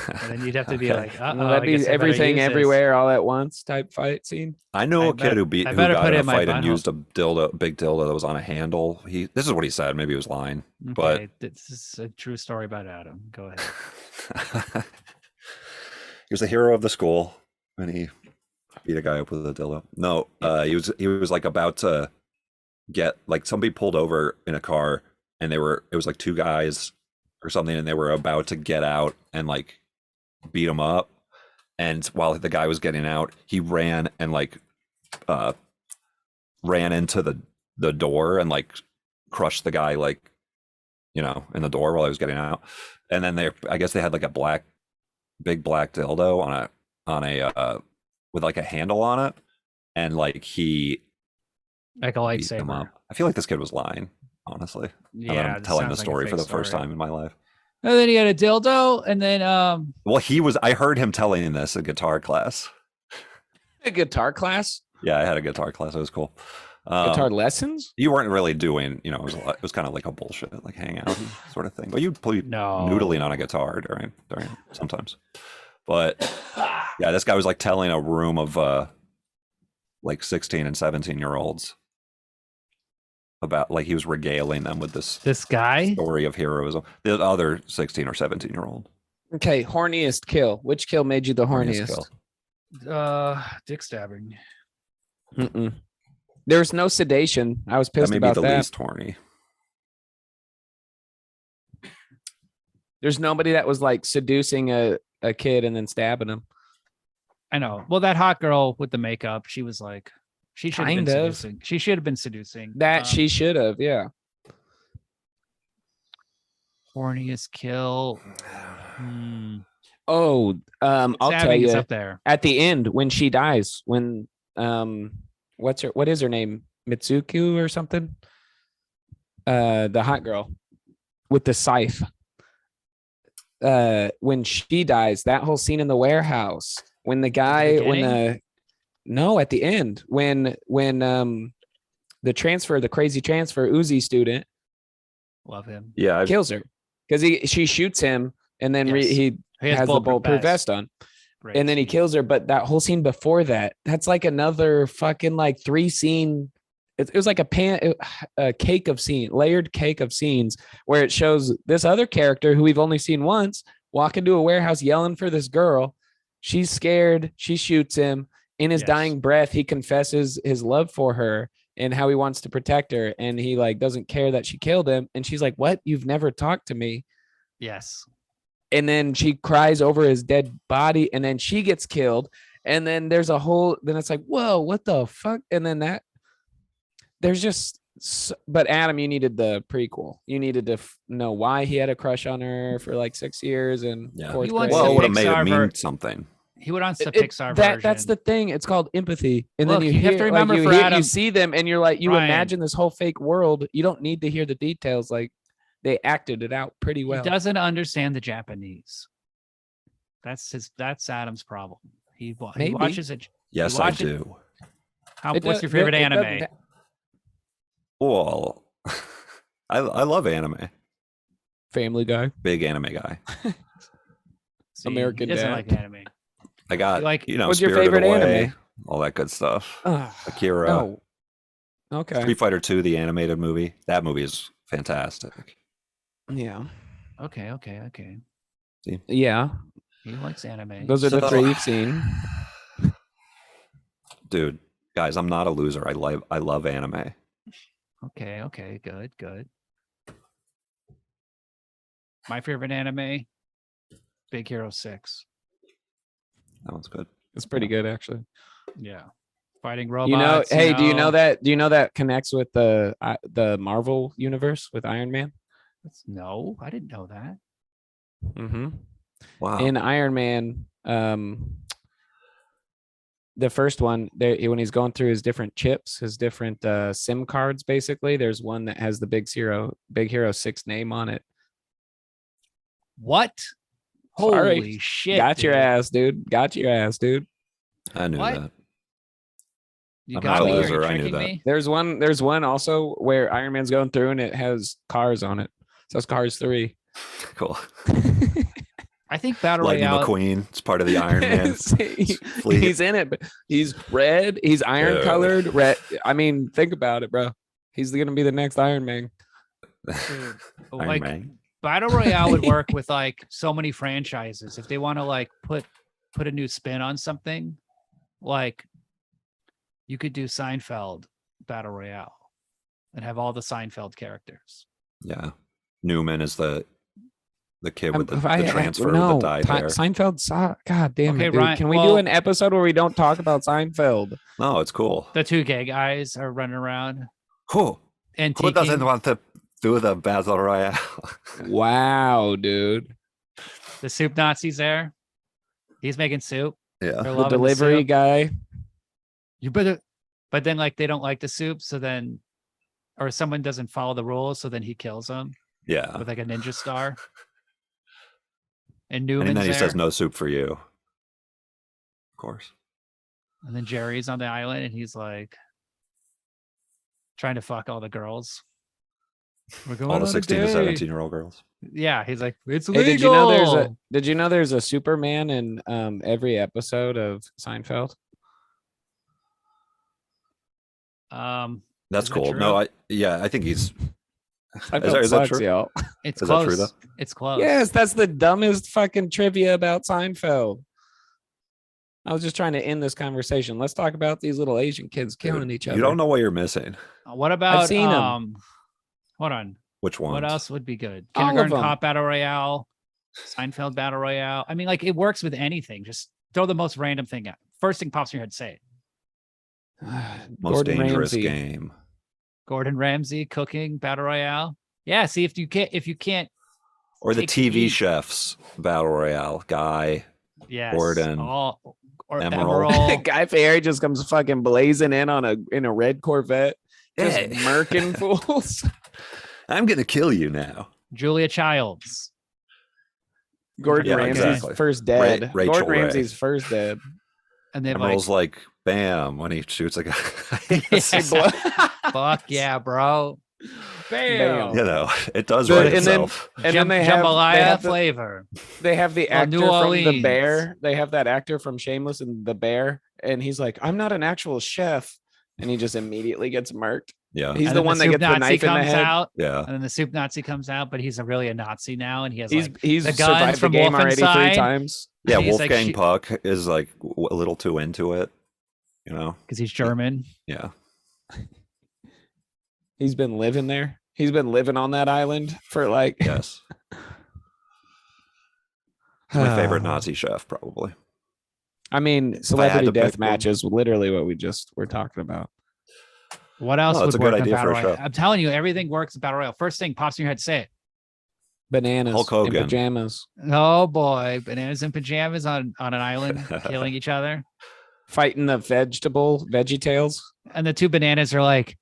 And then you'd have to be like, that'd be everything everywhere all at once type fight scene. I know a kid who got in a fight and used a big dildo that was on a handle. This is what he said. Maybe he was lying, but this is a true story about Adam. Go ahead. He was the hero of the school, and he beat a guy up with a dildo. No, he was like about to get like somebody pulled over in a car, and it was like two guys or something, and they were about to get out and like beat him up. And while the guy was getting out, he ran and like ran into the door and like crushed the guy, like, you know, in the door while he was getting out. And then I guess they had like a big black dildo on a with like a handle on it, and like he like a lightsaber. I feel like this kid was lying, honestly. Yeah, I'm telling the story for the first time in my life. And then he had a dildo, and then well, I heard him telling this in guitar class. A guitar class? Yeah, I had a guitar class. It was cool. Guitar lessons? You weren't really doing, you know, it was kind of like a bullshit, like hangout sort of thing. But you'd play noodling on a guitar during sometimes. But yeah, this guy was like telling a room of like 16 and 17-year-olds about, like, he was regaling them with this guy story of heroism. The other 16 or 17-year-old. Okay, horniest kill. Which kill made you the horniest? Dick stabbing. Mm-mm. There was no sedation. I was pissed about that. That may be the least horny. There's nobody that was like seducing a kid and then stabbing him. I know. Well, that hot girl with the makeup, she was like, she should have been seducing. She should have been seducing. She should have, yeah. Horniest kill. Oh, I'll tell you. Up there. At the end, when she dies, when what is her name? Mitsuku or something? The hot girl with the scythe. When she dies, that whole scene in the warehouse, when the guy, at the end, when the crazy transfer Uzi student, love him, kills her because she shoots him and then he has the bulletproof vest on. Right. And then he kills her. But that whole scene before that's like another fucking like 3 scene. It was like a cake of scene, layered cake of scenes where it shows this other character who we've only seen once walk into a warehouse yelling for this girl. She's scared. She shoots him. In his dying breath, he confesses his love for her and how he wants to protect her. And he like doesn't care that she killed him. And she's like, what? You've never talked to me. Yes. And then she cries over his dead body, and then she gets killed. And then there's a whole, then it's like, whoa, what the fuck? And then there's just, but Adam, you needed the prequel. You needed to know why he had a crush on her for like 6 years and fourth grade. Well, it would have made it Pixar mean something. He would on the Pixar version. That's the thing. It's called empathy. And Look, then you have to remember like, for Adam, you see them and you're like, you Ryan, imagine this whole fake world. You don't need to hear the details. Like they acted it out pretty well. He doesn't understand the Japanese. That's Adam's problem. He watches it. Yes, I do. What's your favorite anime? Well, I love anime. Family Guy. Big anime guy. See, American he doesn't Dad. like anime. I got what's your Spirited favorite Away, anime? all that good stuff. Ugh, Akira. no. Okay. Street Fighter 2, the animated movie. That movie is fantastic. Yeah. Okay. See? Yeah. He likes anime. Those are the So- 3 you've seen. Dude, guys, I'm not a loser. I love anime. Okay. Good. My favorite anime, Big Hero 6. That one's good. It's pretty good, actually. Yeah. Fighting robots. Do you know that connects with the Marvel universe with Iron Man? No, I didn't know that. Mm-hmm. Wow. In Iron Man, the first one, when he's going through his different chips, his different SIM cards, basically, there's one that has the Big Hero 6 name on it. What? Sorry. Holy shit. Got your dude. ass, dude. Got your ass, dude. I knew What? that. You I'm got not a me or loser, you're I knew tricking that. me? There's one also where Iron Man's going through and it has cars on it. So it's Cars 3. Cool. I think Battle Lightning Royale. McQueen. It's part of the Iron Man fleet. He's in it, but he's red. He's iron colored. Red. I mean, think about it, bro. He's gonna be the next Iron Man. Dude, Iron like Man. Battle Royale would work with like so many franchises. If they want to like put a new spin on something, like you could do Seinfeld Battle Royale and have all the Seinfeld characters. Yeah. Newman is the kid with the If I- transfer no, with the dyed hair. Seinfeld saw. God damn Okay, it, dude. Ryan, Can we well- do an episode where we don't talk about Seinfeld? No, it's cool. The two gay guys are running around Who and doesn't want to do the Battle Royale? Wow, dude. the soup Nazis there. He's making soup. Yeah. They're The loving delivery soup. guy. You better, but then like they don't like the soup, so then, or someone doesn't follow the rules, so then he kills them Yeah. with like a ninja star. And Newman's And then he there, says, no soup for you. Of course. and then Jerry's on the island, and he's like trying to fuck all the girls. We're going All the on a 16 to date. 17-year-old girls. Yeah, he's like, it's Hey, legal. did you know there's a Superman in every episode of Seinfeld? That's Is that cool. true? No, I think he's. Seinfeld Is that sucks, true? y'all. It's Is that true, close. though? It's close. Yes, that's the dumbest fucking trivia about Seinfeld. I was just trying to end this conversation. Let's talk about these little Asian kids killing each other. You don't know what you're missing. What about seen 'em. Hold on. Which one? What else would be good? All of Kindergarten them. Cop Battle Royale, Seinfeld Battle Royale. I mean, like it works with anything. Just throw the most random thing out. First thing pops in your head, say it. Most Gordon dangerous Ramsay. game. Gordon Ramsay cooking Battle Royale. Yeah. See if you can't. Or the Take the TV heat. chefs Battle Royale. Guy. Yes. Gordon. Or Emerald. Emerald. Guy Fieri just comes fucking blazing in in a red Corvette, just Hey. murking fools. I'm gonna kill you now. Julia Childs. Gordon Yeah, Ramsay's exactly. first dead. Rachel Gordon Ray. Ramsay's first dead. And then Emerald's like, bam, when he shoots a guy. fuck yeah, bro. Bam. You know, it does But- right and then- itself. And then they have, jambalaya flavor. they have the Well, actor New from The Orleans. Bear. They have that actor from Shameless and The Bear, and he's like, "I'm not an actual chef," and he just immediately gets murked. Yeah. He's And the then one that soup gets the Nazi knife in the comes head. out, Yeah. and then the soup Nazi comes out, but he's really a Nazi now, and he has He's like he's the guns survived the from game already 3 Wolfenstein. times. Yeah. And he's like, Wolfgang Puck is like a little too into it, you know? because he's German. Yeah. He's been living there. He's been living on that island for like. Yes. He's my favorite Nazi chef, probably. I mean, celebrity to pick death one. match is literally what we just were talking about. What else No, that's would a good work in idea Battle for a Royale? show. I'm telling you, everything works in Battle Royale. First thing pops in your head, say it. Bananas Hulk in Hogan. pajamas, Oh boy, bananas in pajamas on an island, killing each other. fighting the veggie tails. And the two bananas are like,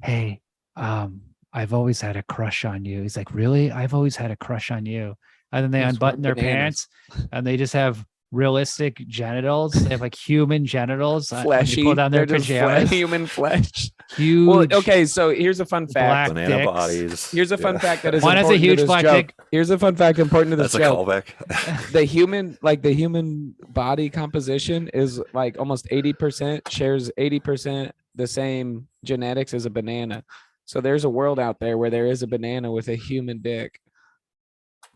"Hey, I've always had a crush on you." He's like, "Really? I've always had a crush on you." And then they Those unbutton were their pants, and they just have realistic genitals. They have like human genitals. When you Fleshy. pull down their They're just pajamas. human flesh. Huge. Well, okay, so here's a fun fact. Black Banana dicks. bodies. Here's a fun fact that is One has a important to huge this black joke. dick. Here's a fun fact important to this That's a joke. callback. The human body composition is like almost 80% shares 80% the same genetics as a banana. So there's a world out there where there is a banana with a human dick.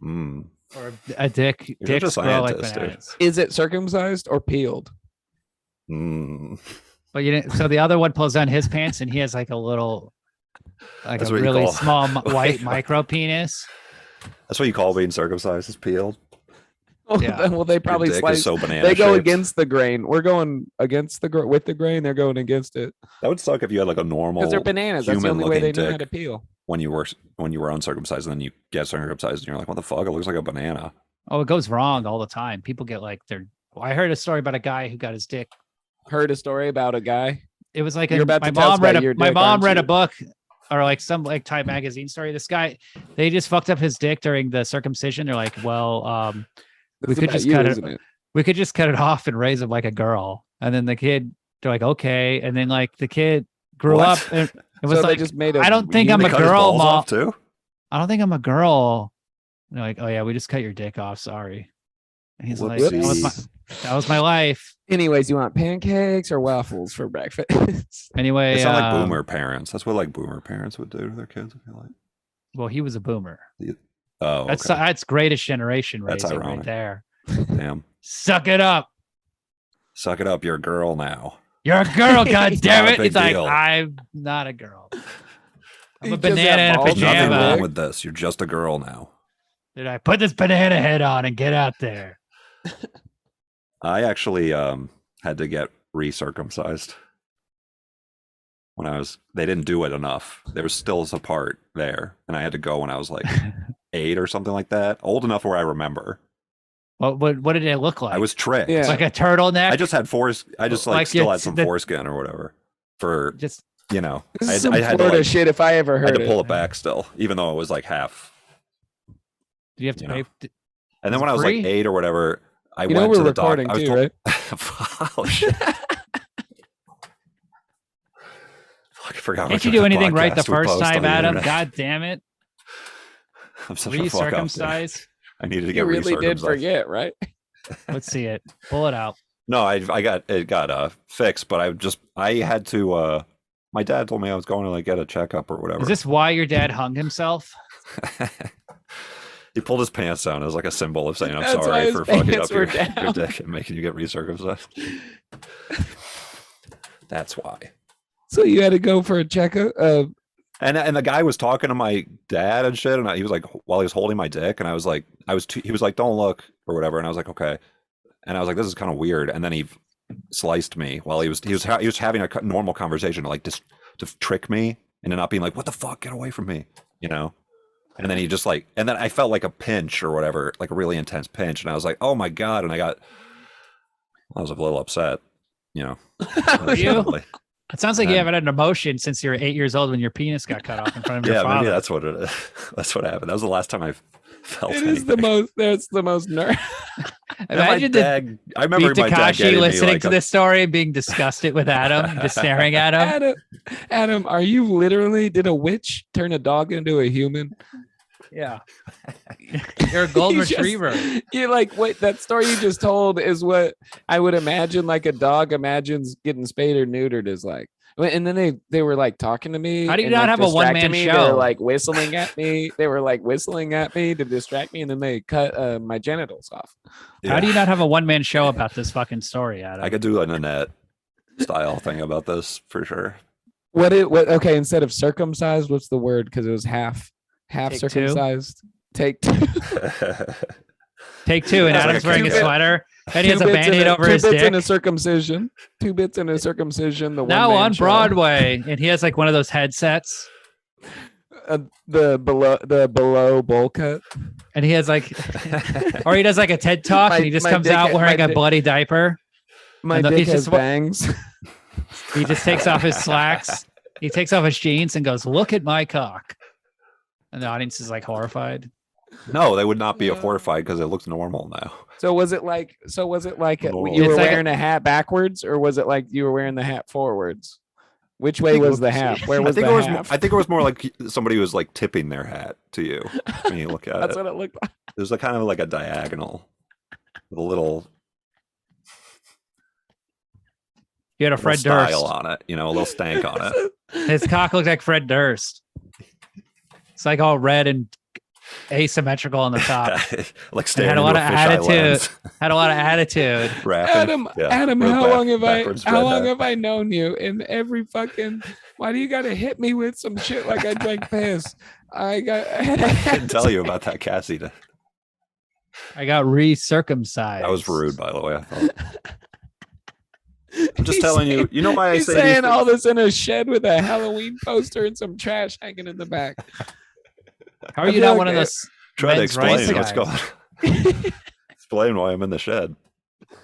Mm. Or a dick. You're Dicks just a grow like scientist, dude. bananas. Is it circumcised or peeled? Mm. But you didn't. So the other one pulls down his pants, and he has like a little, like That's a what you really call- small white micro penis. That's what you call being circumcised, is peeled. Yeah. Well, they probably Your dick slice. is so banana They go shaped. against the grain. We're going against the with the grain. They're going against it That would suck if you had like a normal because they're bananas. That's the only way they human-looking know how to dick. peel. when you were uncircumcised, and then you get circumcised, and you're like, what the fuck? It looks like a banana. Oh, it goes wrong all the time. People get like their. I heard a story about a guy who got his dick. Heard a story about a guy. It was like You're about my to tell us mom read about your my dick, mom aren't read a you? book or like some like Time magazine story. This guy, they just fucked up his dick during the circumcision. They're like, well, This We is could about just you, cut it- isn't it? we could just cut it off and raise him like a girl. And then the kid, they're like, okay. And then like the kid grew What? up and it was So they like, just made a I don't think I'm They a cut his girl, balls mom. off too. I don't think I'm a girl. And they're like, oh yeah, we just cut your dick off. Sorry. And he's like, Whoopsies. that was my life. Anyways, you want pancakes or waffles for breakfast? Anyway, They sound like boomer parents. That's what like boomer parents would do to their kids. I feel like. well, he was a boomer. Oh, That's okay. that's greatest generation That's raising right ironic. there. Damn. Suck it up. Suck it up. You're a girl now. You're a girl, god damn Not a it. big He's like, deal. I'm not a girl. I'm You a just have banana in a balls. There's nothing pajama. wrong with this. You're just a girl now. Did I put this banana head on and get out there? I actually had to get recircumcised when I was. They didn't do it enough. There was still a part there, and I had to go when I was like 8 or something like that. Old enough where I remember. What did it look like? I was tricked. Yeah. like a turtleneck. I just had I just like Like still it's had some the- foreskin or whatever for just you know. This I, is some I had to Florida like, shit if I ever I had heard to pull it. it back still, even though it was like half. do you have to You pay? know. And then Is when it I was free? like 8 or whatever, I You know went we're to the doc. recording I was too, told, right? oh shit! Fuck, I forgot. how Can't much you of do the anything right the podcast we first post on time, the Adam? internet. God damn it! I'm such a fuck up, dude. Recircumcised. I needed to get You really did recircumcised. forget, right? Let's see it. Pull it out. No, I got it got fixed, but I had to. My dad told me I was going to like get a checkup or whatever. Is this why your dad hung himself? He pulled his pants down as like a symbol of saying I'm That's why sorry his for fucking pants up your, were down. your dick and making you get recircumcised. That's why. So you had to go for a checkup. And the guy was talking to my dad and shit, and he was like, while he was holding my dick, and I was like, he was like, don't look or whatever, and I was like, okay, and I was like, this is kind of weird, and then he sliced me while he was having a normal conversation, like just to trick me into not being like, what the fuck, get away from me, you know. And then he just like, and then I felt like a pinch or whatever, like a really intense pinch. And I was like, oh my God. And I was a little upset, you know. Were you? Definitely. It sounds like you And- haven't had an emotion since you were 8 years old when your penis got cut off in front of your Yeah, father. maybe that's what it is. That's what happened. That was the last time I felt It is the anything. most. That's the most nerd. And my Imagine the dad, I remember Beat my dad Takashi getting me listening like to this story and being disgusted with Adam, just staring at him. Adam, are you literally did a witch turn a dog into a human? Yeah. You're a golden You just- retriever. You're like, wait, that story you just told is what I would imagine like a dog imagines getting spayed or neutered is like. And then they were like talking to me. How do you and, not like, have a distracting one-man me. show? They were like whistling at me. They were like whistling at me to distract me, and then they cut my genitals off. How do you not have a one-man show about this fucking story, Adam? I could do an Annette style thing about this for sure. What? Okay, instead of circumcised, what's the word? Because it was half Take circumcised. Take two. Take two, and That's like Adam's a wearing a cute bit. sweater, and he has a Two bits Band-Aid over his Two bits dick. in a circumcision. 2 bits in a circumcision. The Now one-man on show. Broadway, and he has like one of those headsets, The below bowl cut. and he has like, or he does like a TED talk, and he just comes out wearing a bloody diaper. My And dick he's has just- bangs. He just takes off his slacks, he takes off his jeans, and goes, "Look at my cock," and the audience is like horrified. No, they would not be horrified because it looks normal now. So was it like Normal. you were It's like wearing a hat backwards, or was it like you were wearing the hat forwards? Which way was the hat? Where was I think the it was. half? I think it was more like somebody was like tipping their hat to you when you look at That's it. what it looked like. There's a kind of like a diagonal, with a little He had a little Fred style Durst. on it, a little stank on it. His cock looked like Fred Durst. It's like all red and asymmetrical on the top. Like And staring had a lot into of a fisheye attitude. lens. Had a lot of attitude. Rapping. Adam, with how long have backwards how red long hat. have I known you? And every fucking why do you gotta hit me with some shit like I drank piss? I didn't tell you about that, Cassie. I got re-circumcised. That was rude, by the way. I thought. I'm just telling you. You know why I He's say these saying things? all this in a shed with a Halloween poster and some trash hanging in the back. How are I you feel not like one of it- those Try to men's rights explain what's guys? going on. Explain why I'm in the shed.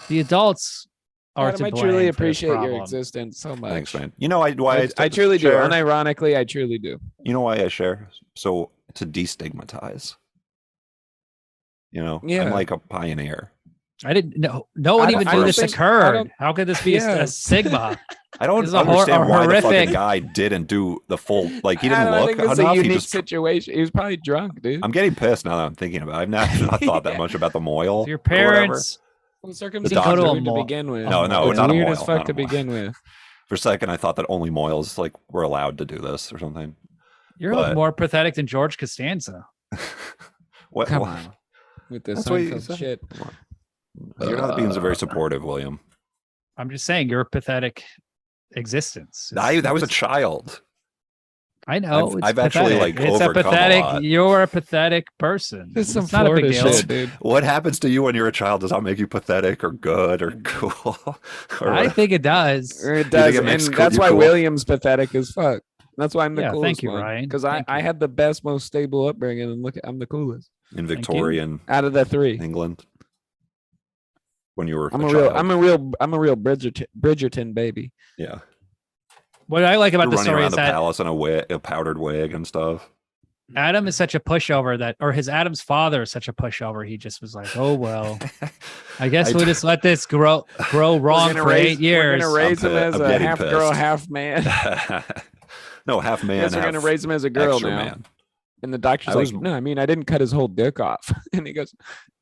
The adults are Adam, to I blame truly for this appreciate your problem. existence so much. Thanks, man. You know why I truly do. share? Unironically, I truly do. You know why I share? So to destigmatize. Yeah. I'm like a pioneer. I didn't know. No one I even don't- I knew don't this think- I occurred. don't- How could this be Yeah. a stigma? I don't This is a hor- understand a why the fucking horrific- guy didn't do the full. Like he didn't Adam, I look think it's a enough. He unique just. situation. He was probably drunk, dude. I'm getting pissed now that I'm thinking about it. I've not thought that Yeah. much about the moil. Your or whatever. parents. Well, circumcision go to is a weird to mall. begin with. No, no, it's not a weird mall, as fuck not to a mall. begin with. For a second, I thought that only moils like were allowed to do this or something. You're But- more pathetic than George Costanza. What? Come what- on, with this That's what you Seinfeld said. shit. You're not being very supportive, William. I'm just saying your pathetic existence. That was a child. I know. I've actually, like, it's a overcome a pathetic. lot. You're a pathetic person. This is some It's not a big Florida deal. shit, dude. What happens to you when you're a child does not make you pathetic or good or cool. Or I what? think it does. It think does, it and makes that's you why cool? William's pathetic as fuck. That's why I'm the Yeah, coolest thank you, one. Ryan. Because I Thank you. had the best, most stable upbringing, and look, I'm the coolest In Victorian out of the three. England, when you were I'm a a real, child. I'm a real Bridgerton baby. Yeah, What I like about you're the running story around is the that palace in a powdered wig and stuff. Adam is such a pushover or his Adam's father is such a pushover. He just was like, oh, well, I guess we'll just let this grow wrong for 8 years. We're gonna raise him as I'm a getting half girl, pissed. half man. No, half man. Guess we're half gonna raise him as a girl extra now. man. And the doctor's I like, was- no, I mean, I didn't cut his whole dick off. And he goes,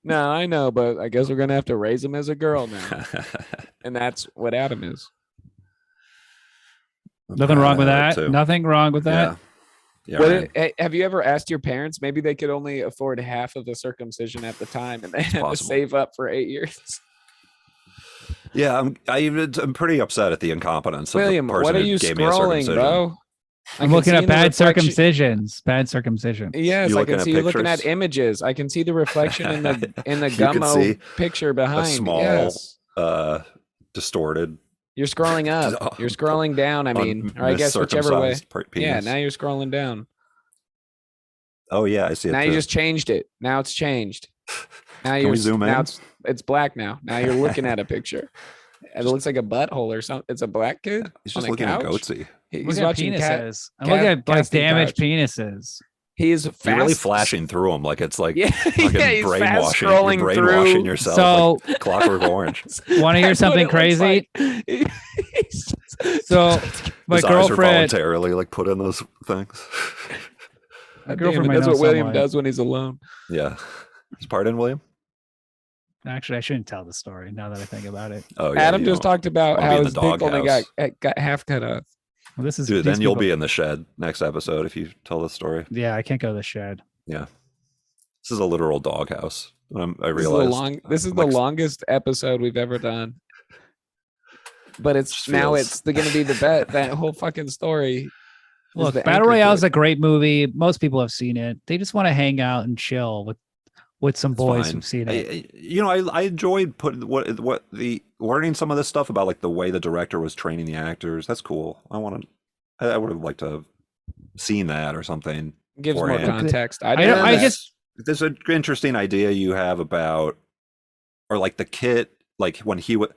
no, I know, but I guess we're gonna have to raise him as a girl now. And that's what Adam is. Nothing wrong with that. Too. Nothing wrong with that. Yeah. Yeah. What right. have you ever asked your parents? Maybe they could only afford half of the circumcision at the time, and they had to possible. save up for 8 years. Yeah, I'm pretty upset at the incompetence William, of the person what are who you gave me a scrolling, circumcision. bro? I I'm can looking see at in the bad reflection- circumcisions. Bad circumcision. Yes, You I looking can at see you looking at pictures? images. I can see the reflection in the You can gummo see picture behind. small, Yes. Distorted. You're scrolling up. You're scrolling down. I mean, or I guess whichever way. Yeah, Penis. now you're scrolling down. Oh yeah, I see it. Now too. you just changed it. Now it's changed. Now Can you're we zoom now in? it's black now. Now you're looking at a picture. It looks like a butthole or something. It's a black kid. He's on just a looking at couch. goatsy. He's Look at watching penises. I'm cat- looking at like casting damaged couch. penises. He is You're fast. really flashing through them like it's like Yeah, fucking yeah, he's fast brainwashing. scrolling You're brainwashing through. yourself. So, like Clockwork Orange. want to hear That's what something it looks crazy? like. He's just- So, my His eyes are girlfriend, voluntarily like put in those things. my God damn girlfriend it, might that's know what William someone. does when he's alone. Yeah. Is pardon, William? Actually, I shouldn't tell the story now that I think about it. Oh yeah. Adam you just don't- talked about wanna be how in his the dick only doghouse. got half cut off. Well, this is Dude, these then you'll people- be in the shed next episode if you tell this story. Yeah, I can't go to the shed. Yeah. This is a literal doghouse. I This is realized. this is I'm the like, longest episode we've ever done. But it's Just now feels- it's going to be the bet. That whole fucking story. is Look, the Battle anchor to Royale is it. a great movie. Most people have seen it. They just want to hang out and chill with some It's boys fine. who've seen it. I enjoyed putting what the learning some of this stuff about like the way the director was training the actors. That's cool. I would have liked to have seen that or something. Gives more beforehand. context. I didn't know that. just There's an interesting idea you have about, or like the kid, like when he would,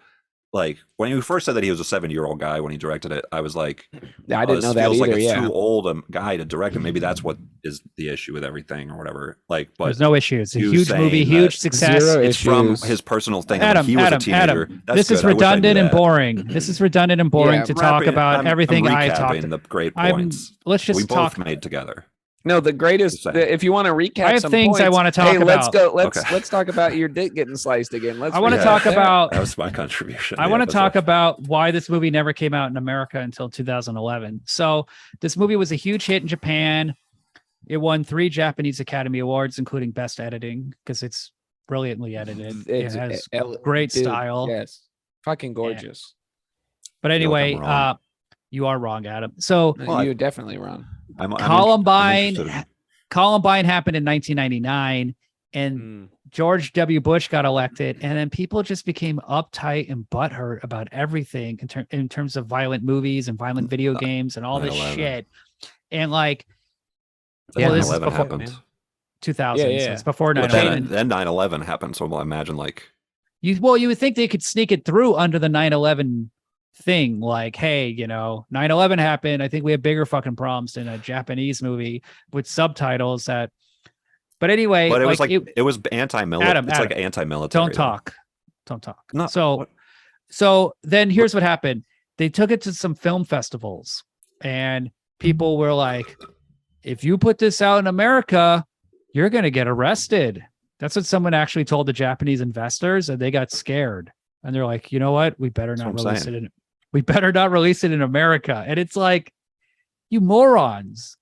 like when you first said that he was a 7-year-old guy when he directed it, I was like, Yeah, I didn't this know that feels either. like a Yeah. too old a guy to direct, and maybe that's what is the issue with everything or whatever. Like, but there's no issue. It's a you huge saying movie, that huge success. Zero it's from issues. his personal thing. Adam, when he was Adam, a teenager. Adam, That's this is good. I wish I redundant knew and that. boring. This is redundant and boring Yeah, to I'm talk wrapping- about I'm everything I talked. recapping the great I'm- points Let's we just both talk. made together. No, the greatest. Just saying. If you want to recap, I have some things I points, want to talk hey, about. let's go. Okay. Let's talk about your dick getting sliced again. Let's. I want to Yeah. talk recap that. about. That was my contribution. I to the want to episode. talk about why this movie never came out in America until 2011. So this movie was a huge hit in Japan. It won 3 Japanese Academy Awards, including Best Editing, because it's brilliantly edited. It's it has el- great dude, style. Yes, fucking gorgeous. But anyway, I'm wrong. you are wrong, Adam. So No, Well, you're definitely wrong. I'm Columbine interested in- Columbine happened in 1999, and Mm. George W. Bush got elected, and then people just became uptight and butthurt about everything in terms of violent movies and violent video games and all this 9/11. shit. And like Then well, this is 9/11 before- happened. 2000, Yeah, so yeah. it's before But 9/11. then 9/11 happened. So I imagine like You would think they could sneak it through under the 9/11 thing, like, hey, 9/11 happened. I think we have bigger fucking problems than a Japanese movie with subtitles that. But anyway, but it was like it- it was anti-military. Adam, It's like Adam, anti-military. don't talk. Don't talk. No, So what- so then here's what happened. They took it to some film festivals, and people were like, if you put this out in America, you're going to get arrested. That's what someone actually told the Japanese investors, and they got scared. And they're like, you know what? We better not what I'm release saying. it. We better not release it in America. And it's like, you morons.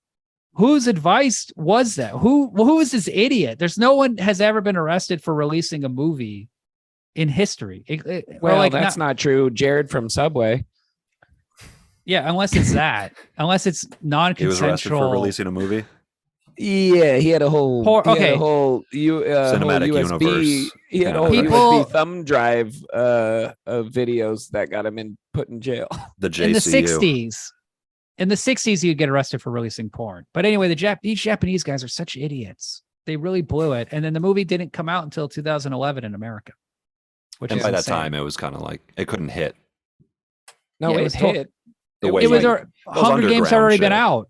Whose advice was that? Who is this idiot? There's no one has ever been arrested for releasing a movie in history. Or Well, like that's not true. Jared from Subway. yeah, unless it's that. Unless it's He was arrested non-consensual. for releasing a movie. Yeah, he had a whole Okay. Cinematic whole USB. universe. He had a Yeah. whole People- USB thumb drive of videos that got him put in jail. The JCU. in the 60s. In the 60s, you'd get arrested for releasing porn. But anyway, these Japanese guys are such idiots. They really blew it. And then the movie didn't come out until 2011 in America. Which And is by that insane. time, it was kind of like it couldn't hit. No, Yeah, it it was hit. The way It was like, Hunger Games had underground already been shit. out.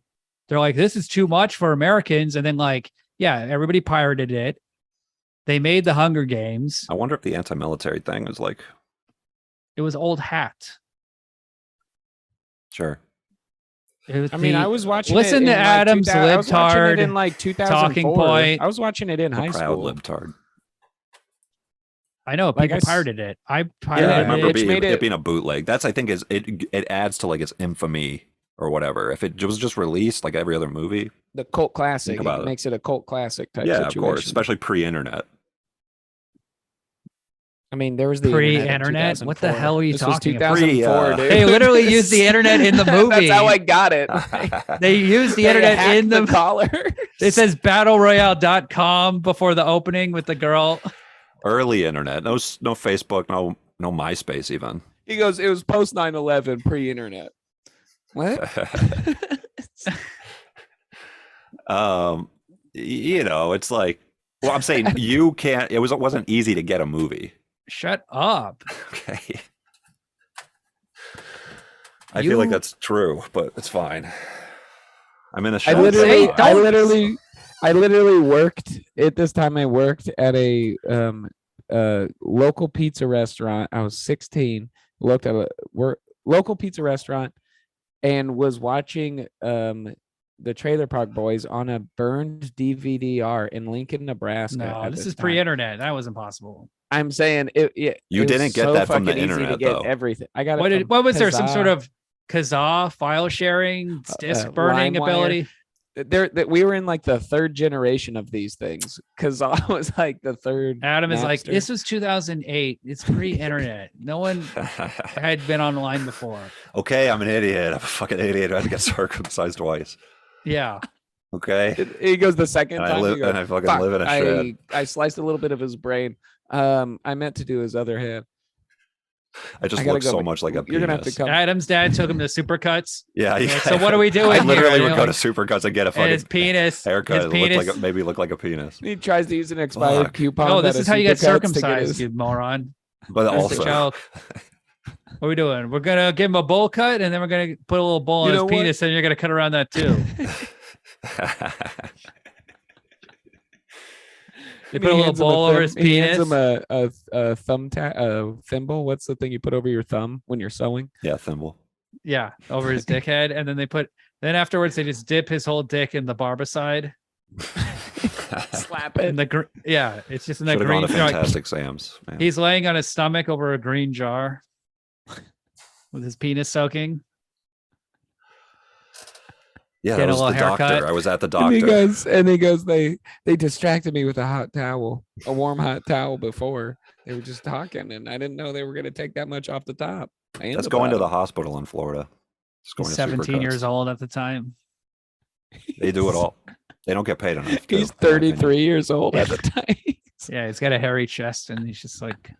They're like, this is too much for Americans. And then like, yeah, everybody pirated it. They made the Hunger Games. I wonder if the anti-military thing was like, It was old hat. sure. It was I mean, the- I was watching. Listen it to in Adam's I was watching it libtard in like 2004. talking point. I was watching it in A high proud school. libtard. I know like people I s- pirated it. I Yeah, pirated I remember it. Which made it it- being a bootleg. That's I think is it adds to like its infamy or whatever. If it was just released like every other movie, The cult classic. Think about It it. makes it a cult classic type yeah, situation. of course, especially pre-internet. I mean, there was the Pre-internet? What the hell are you This was talking about? 2004, dude. They literally used the internet in the movie. That's how I got it. They used the They internet hacked in the collar. It says battleroyale.com before the opening with the girl. Early internet, no Facebook, no MySpace even. He goes, it was post 9/11, pre-internet. What? It's like, well, I'm saying you can't. It wasn't easy to get a movie. Shut up. Okay. I feel like You- that's true, but it's fine. I'm in a I show. literally, say- I don't- literally worked at this time. I worked at a local pizza restaurant. I was 16. Looked at a local pizza restaurant and was watching the Trailer Park Boys on a burned DVD-R in Lincoln, Nebraska. No, at this is time. pre-internet. That was impossible. I'm saying it. You it was didn't get so that from the fucking easy to internet, get though. Everything. I got it. What from was there? Some Kazaa. sort of Kazaa, file sharing, disk burning LimeWire. ability. We were in like the third generation of these things. Kazaa was like the third. Adam is like, Napster. this was 2008. It's pre-internet. No one had been online before. Okay, I'm an idiot. I'm a fucking idiot. I had to get circumcised twice. Yeah. Okay. He goes the second And time. I he live goes, and I fucking "Fuck, live in a shed. I sliced a little bit of his brain. I meant to do his other hand. I just I gotta look go. so much like a You're gonna have to penis. come. Adam's dad took him to Supercuts. Yeah. So what are we doing I literally here? would go to Supercuts and get a And his fucking penis. haircut. His It looked penis. like maybe look like a penis. He tries to use an expired Fuck. coupon. Oh, this at is a how you get Supercuts to circumcised, his- you moron. But That's the also, joke. What are we doing? We're gonna give him a bowl cut, and then we're gonna put a little bowl You in his know what? penis, and you're gonna cut around that too. They put a He little hands him bowl over his He hands penis. him a thumbtack, a thimble. What's the thing you put over your thumb when you're sewing? yeah, thimble. Yeah, over his dickhead, and then then afterwards they just dip his whole dick in the barbicide. Slap In it. the yeah, it's just in that Should have gone green. to you know, like, Fantastic Sam's. Man. he's laying on his stomach over a green jar with his penis soaking. Yeah, Get that a was little the doctor. haircut. I was at the And he doctor. goes, they distracted me with a hot towel, a warm hot towel before. They were just talking, and I didn't know they were going to take that much off the top. And That's the going to the bottom. hospital in Florida. It's going He's to 17 Supercuts. years old at the time. They do it all. They don't get paid enough. to, He's in my opinion. 33 years old at the time. Yeah, he's got a hairy chest, and he's just like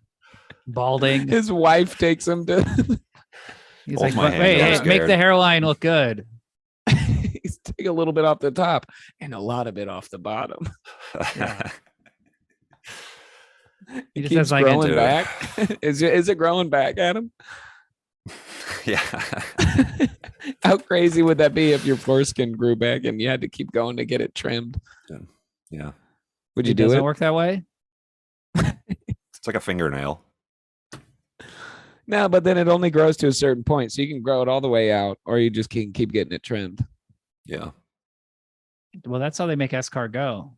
balding. His wife takes him to. He's Hold like, my hand, "Wait, I'm hey, make scared." the hairline look good." He's taking a little bit off the top and a lot of it off the bottom. Yeah. He It just has keeps like growing Dude. back. Is it growing back, Adam? yeah. How crazy would that be if your foreskin grew back and you had to keep going to get it trimmed? Yeah. Would it you do doesn't it? work that way. It's like a fingernail. No, but then it only grows to a certain point, so you can grow it all the way out, or you just can keep getting it trimmed. Yeah. Well, that's how they make escargot.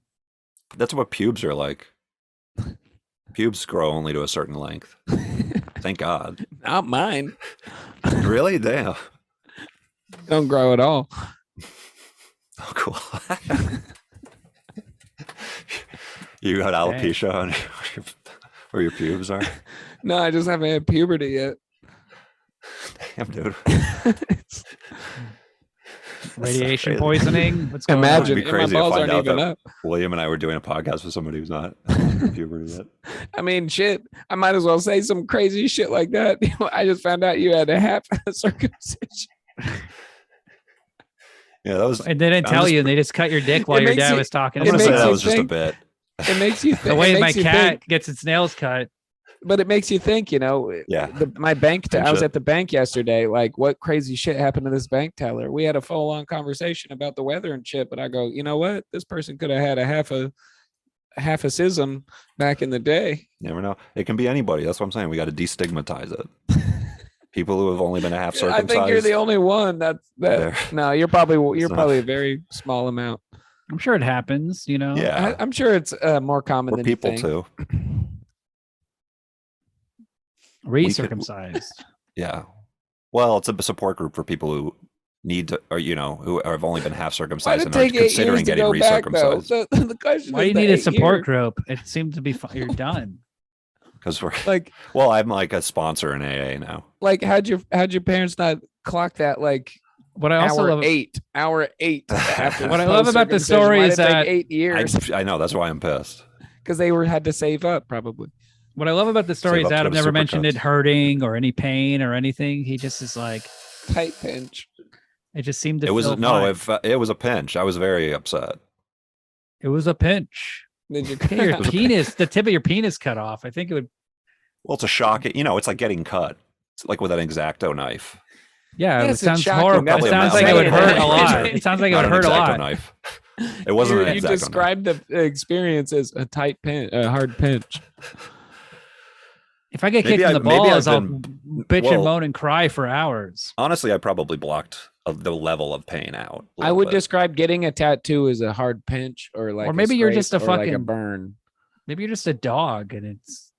That's what pubes are like. Pubes grow only to a certain length. Thank God. Not mine. Really? Damn. Don't grow at all. Oh, cool. You got alopecia on where your pubes are? No, I just haven't had puberty yet. Damn, dude. Radiation crazy. poisoning. What's going Imagine It'd be and my crazy to balls find aren't out even that- up. William and I were doing a podcast with somebody who's not in puberty yet. I mean, shit. I might as well say some crazy shit like that. I just found out you had a half circumcision. Yeah, that was. on? And they didn't I'm tell just- you, and they just cut your dick while your makes dad you- was talking. I'm it gonna about say makes that you was just a think- bit. It makes you think. the way it my makes you cat think- gets its nails cut. but it makes you think, Yeah. my bank, And I was shit. at the bank yesterday. Like, what crazy shit happened to this bank teller? We had a full on conversation about the weather and shit. But I go, you know what? This person could have had a half a schism back in the day. You never know. It can be anybody. That's what I'm saying. We got to destigmatize it. People who have only been a half I circumcised. think you're the only one that. There. No, you're probably It's not. a very small amount. I'm sure it happens. You know. Yeah. I'm sure it's more common We're than people you think. too. Recircumcised. Yeah. Well, it's a support group for people who need to, or who have only been half Why circumcised did and it are take 8 years considering to getting go back though? recircumcised. The question Why do is you the need a 8 support years. group? It seemed to be you're done. Because we're Like, well, I'm like a sponsor in AA now. how'd your parents not clock that like What I also hour love, hour eight after What I love about the post-circumcision? story Why is did it take that 8 years I know that's why I'm pissed. because they had to save up probably. what I love about the story Save is up to Adam go to never mentioned it Supercuts. hurting or any pain or anything. He just is like, Tight pinch. it just seemed to. It was feel no, fine. if it was a pinch, I was very upset. It was a pinch. Did you? Get your penis, the tip of your penis cut off. I think it would. Well, it's a shock. It's like getting cut. It's like with an X-Acto knife. Yeah, Yes, it it's sounds shocking. horrible. That's It what I'm sounds like it would saying. hurt a Razor. lot. It sounds like it Not would an hurt a X-Acto lot. knife. It wasn't you an X-Acto knife. described the experience as a tight pinch, a hard pinch. If I get Maybe kicked in the I've balls, I'll been- bitch and well- moan and cry for hours. Honestly, I probably blocked the level of pain out. a I little would bit. describe getting a tattoo as a hard pinch or like, Or maybe you're just a scrape or like a fucking- burn. Maybe you're just a dog and it's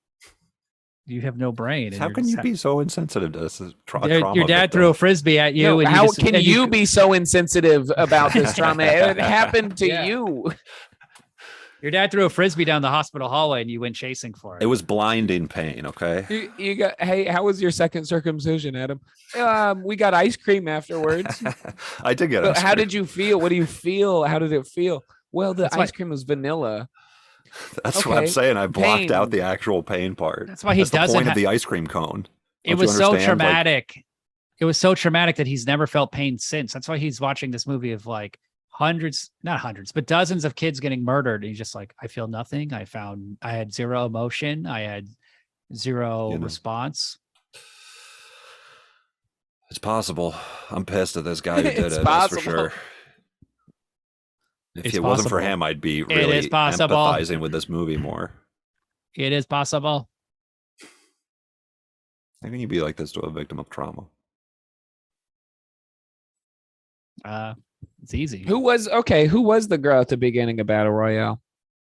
You have no brain. And How you're can just you be so insensitive to this trauma? Your dad threw a frisbee at you. No, and how you just, can and you be so insensitive about this trauma? It happened to Yeah. you. Your dad threw a frisbee down the hospital hallway, and you went chasing for it. It was blinding pain. Okay. You got. Hey, how was your second circumcision, Adam? We got ice cream afterwards. I did get. But ice how cream. did you feel? What do you feel? How did it feel? Well, the That's ice why- cream was vanilla. That's what I'm okay, saying. I blocked pain. out the actual pain part. That's why he That's the doesn't point ha- of the ice cream cone. It Don't you was so understand? Like, traumatic. It was so traumatic that he's never felt pain since. That's why he's watching this movie of like not hundreds, but dozens of kids getting murdered. And he's just like, I feel nothing. I had zero emotion. I had zero response. It's possible. I'm pissed at this guy who did It's it. possible. That's for sure. If It's it wasn't for possible. him, I'd be It really is possible. empathizing with this movie more. It is possible. How can you be like this to a victim of trauma? It's easy. Who was the girl at the beginning of Battle Royale?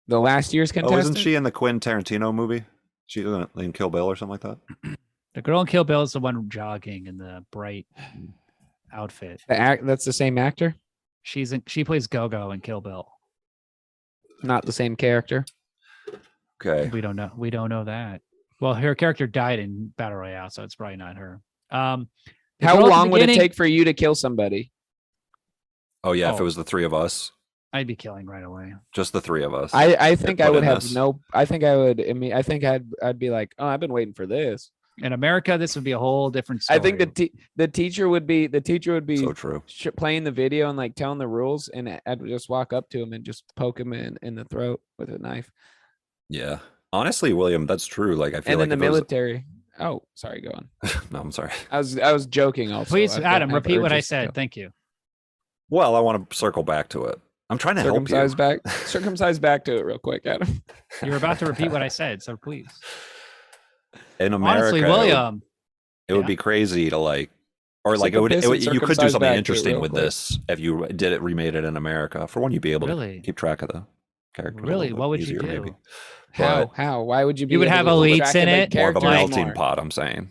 The last year's Oh, contestant. isn't she in the Quentin Tarantino movie? She was in Kill Bill or something like that. The girl in Kill Bill is the one jogging in the bright outfit. That's the same actor, She plays Go-Go in Kill Bill. not the same character. Okay. We don't know that. Well, her character died in Battle Royale, so it's probably not her. The How girl at the long would it beginning- take for you to kill somebody? Oh yeah, if it Oh. was the three of us, I'd be killing right away. just the three of us. I think I put would in have this. no. I think I would. I mean, I think I'd be like, oh, I've been waiting for this. In America, this would be a whole different story. I think the teacher would be So true. playing the video and like telling the rules, and I'd just walk up to him and just poke him in the throat with a knife. Yeah. Honestly, William, that's true. Like I feel And like then the if it was- military. Oh, sorry, go on. No, I'm sorry. I was joking. Also, Please, I've Adam, got- I've repeat what I urges to said. kill. Thank you. Well, I want to circle back to it. I'm trying to help you. Circumcise back to it real quick, Adam. You were about to repeat what I said, so please. In America, Honestly, William, it would Yeah. be crazy to like, or Stick like a it would, piss and you could do circumcise something back to it interesting real with quick. this if you remade it in America. For one, you'd be able Really? to keep track of the characters. a Really, little what bit would you easier, do? maybe. How? Why would you be? You would able have to keep elites track in of the it, More of a characters melting more? pot. I'm saying.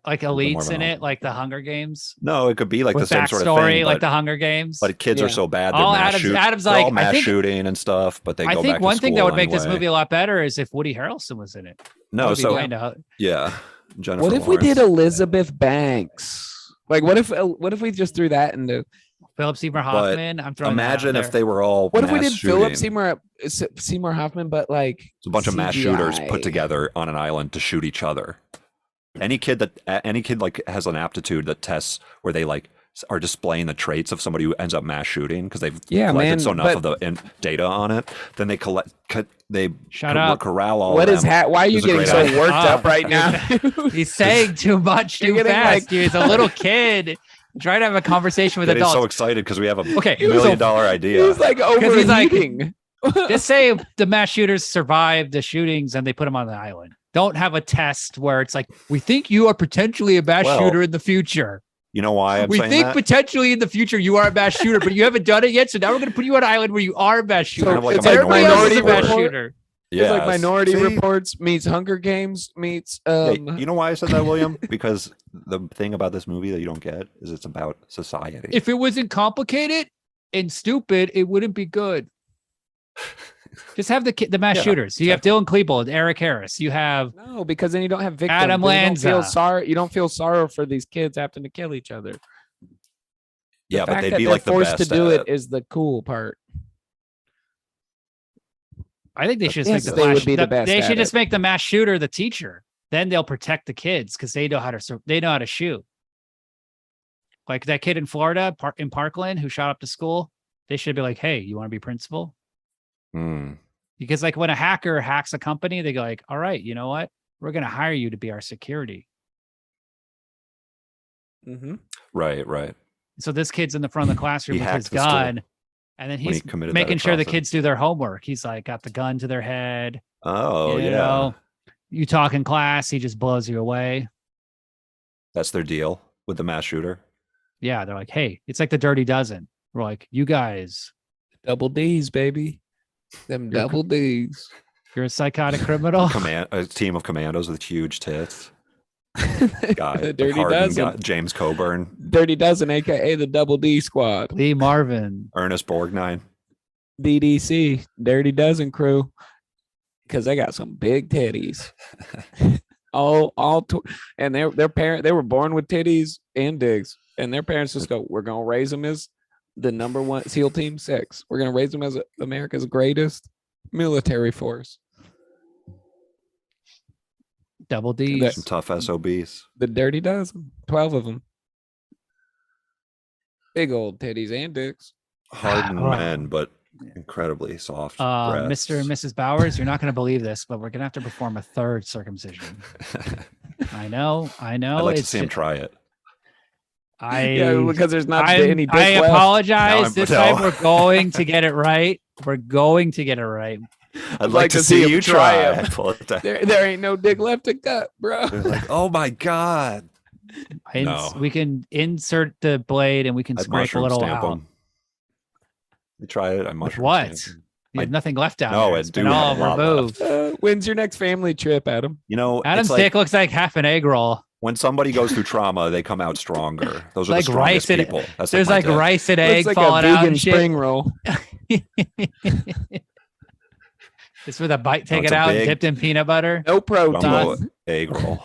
like more of elites a in it, novel. like the Hunger Games. No, it could be like With the same sort of backstory, thing, like but, the Hunger Games. but kids Yeah. are so bad. They're All mass Adam's they're all like, I mass think- shooting and stuff. But they I go think back one to thing that school would make this anyway. movie a lot better is if Woody Harrelson was in it. No, That'd be so kind of- yeah, Jennifer. What if we did Lawrence. Elizabeth Banks? Like, what if we just threw that into? Philip Seymour Hoffman. I'm throwing. Imagine if they were all. What if we mass did Philip shooting. Seymour Hoffman, but like It's a bunch of mass shooters CGI? put together on an island to shoot each other. Any kid like has an aptitude that tests where they like are displaying the traits of somebody who ends up mass shooting because they've Yeah, collected man, so enough but- of the data on it. Then they Shut up. corral all. What of is them. Why are you It's a getting great so idea. worked Ah, up right now? He's saying too much You're too getting, fast. like- Dude, he's a little kid trying to have a conversation with Getting adults. so excited because we have a Okay, $1 million idea. He's like he's like- overheating. Just say the mass shooters survived the shootings and they put them on the island. Don't have a test where it's like, we think you are potentially a mass Well, shooter in the future. You know why I'm We saying think that? potentially in the future you are a mass shooter, but you haven't done it yet. So now we're going to put you on an island where you are a mass shooter. Kind of like it's a like Everybody else is a Minority mass Report. shooter. It's like Yes. Minority See? Reports meets Hunger Games meets Hey, you know why I said that, William? Because the thing about this movie that you don't get is it's about society. If it wasn't complicated and stupid, it wouldn't be good. Just have the mass Yeah, shooters. You have Dylan Klebold, Eric Harris. You have No, because then you don't have victims. Adam Then you don't feel Lanza. sorry. You don't feel sorrow for these kids having to kill each other. yeah, The but fact they'd that be they're like the forced best to do at it is the cool part. I think they should just Yes, make they the would be the best They at should just it. make the mass shooter the teacher. Then they'll protect the kids because they know how to shoot. Like that kid in Florida, in Parkland, who shot up the school. They should be like, "Hey, you want to be principal?" Mm. Because like when a hacker hacks a company, they go like, "All right, you know what? We're going to hire you to be our security." Mm-hmm. Right. So this kid's in the front of the classroom He with his hacked the school gun, and then when he's he committed that making sure the atrocity. kids do their homework. He's like got the gun to their head. Oh, you yeah. know, you talk in class, he just blows you away. That's their deal with the mass shooter. Yeah, they're like, hey, it's like the Dirty Dozen. We're like, you guys, Double D's, baby. Them You're double D's. You're a psychotic criminal. A team of commandos with huge tits. Guy, The Dirty Harden Dozen. guy, James Coburn, Dirty Dozen, aka the Double D Squad. Lee Marvin. Ernest Borgnine. DDC, Dirty Dozen crew. Because they got some big titties. And their parent, they were born with titties and digs. And their parents just go, we're gonna raise them as the number one SEAL Team 6. We're gonna raise them as America's greatest military force. Double D. Some tough SOBs. The Dirty Dozen, 12 of them. Big old titties and dicks. Hardened men, but incredibly soft. Mr. and Mrs. Bowers, you're not going to believe this, but we're going to have to perform a third circumcision. I know. I'd like to see him try it. Because there's not any dick I left. apologize. This time we're going to get it right. We're going to get it right. I'd like to see you try it. Pull it down. There ain't no dick left to cut, bro. They're like, oh my God. No. We can insert the blade and we can I'd scrape a little stamp out. them. You try it. I mushroom What? stamp them. You have nothing left out. No, there. I It's do been all have a lot removed. When's your next family trip, Adam? You know, Adam's it's like, dick looks like half an egg roll. when somebody goes through trauma, they come out stronger. Those are Like the strongest rice and- people. That's There's my like dick. rice and egg Looks like falling a out vegan and shit. spring roll. Just with a bite it's taken a out, big- dipped in peanut butter. No protein. Jumbo egg roll.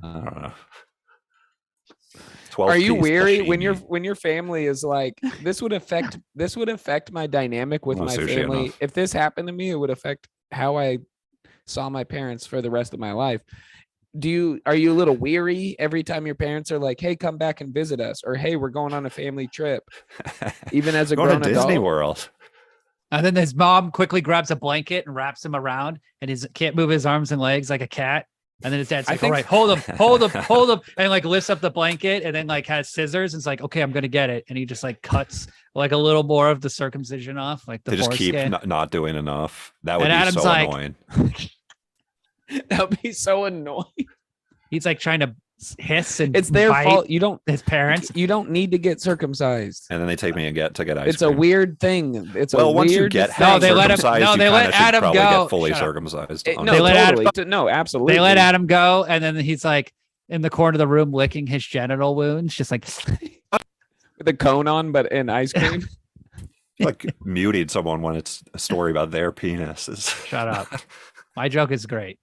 I don't know. 12 Are you piece weary sashimi. when your family is like this would affect my dynamic with No my sushi family? enough. If this happened to me, it would affect how I saw my parents for the rest of my life. Are you a little weary every time your parents are like, "Hey, come back and visit us," or "Hey, we're going on a family trip," even as a Going grown to Disney adult? World? And then his mom quickly grabs a blanket and wraps him around, and he can't move his arms and legs like a cat. And then his dad's I like, think- "All right, hold him," and like lifts up the blanket, and then like has scissors, and it's like, "Okay, I'm gonna get it," and he just like cuts like a little more of the circumcision off, like the They just keep foreskin. not doing enough. That would And be Adam's so like- annoying. That'd be so annoying. He's like trying to hiss and It's their bite fault. You don't need to get circumcised. And then they take me and to get ice It's cream. a weird thing. It's Well, a once you weird get thing. No, half they let him- circumcised, no, you they kinda let should Adam probably go. get fully Shut up. circumcised. No, They let totally. No, absolutely. They let Adam go, and then he's like in the corner of the room licking his genital wounds, just like with a cone on, but in ice cream. Like muting someone when it's a story about their penises. shut up. My joke is great.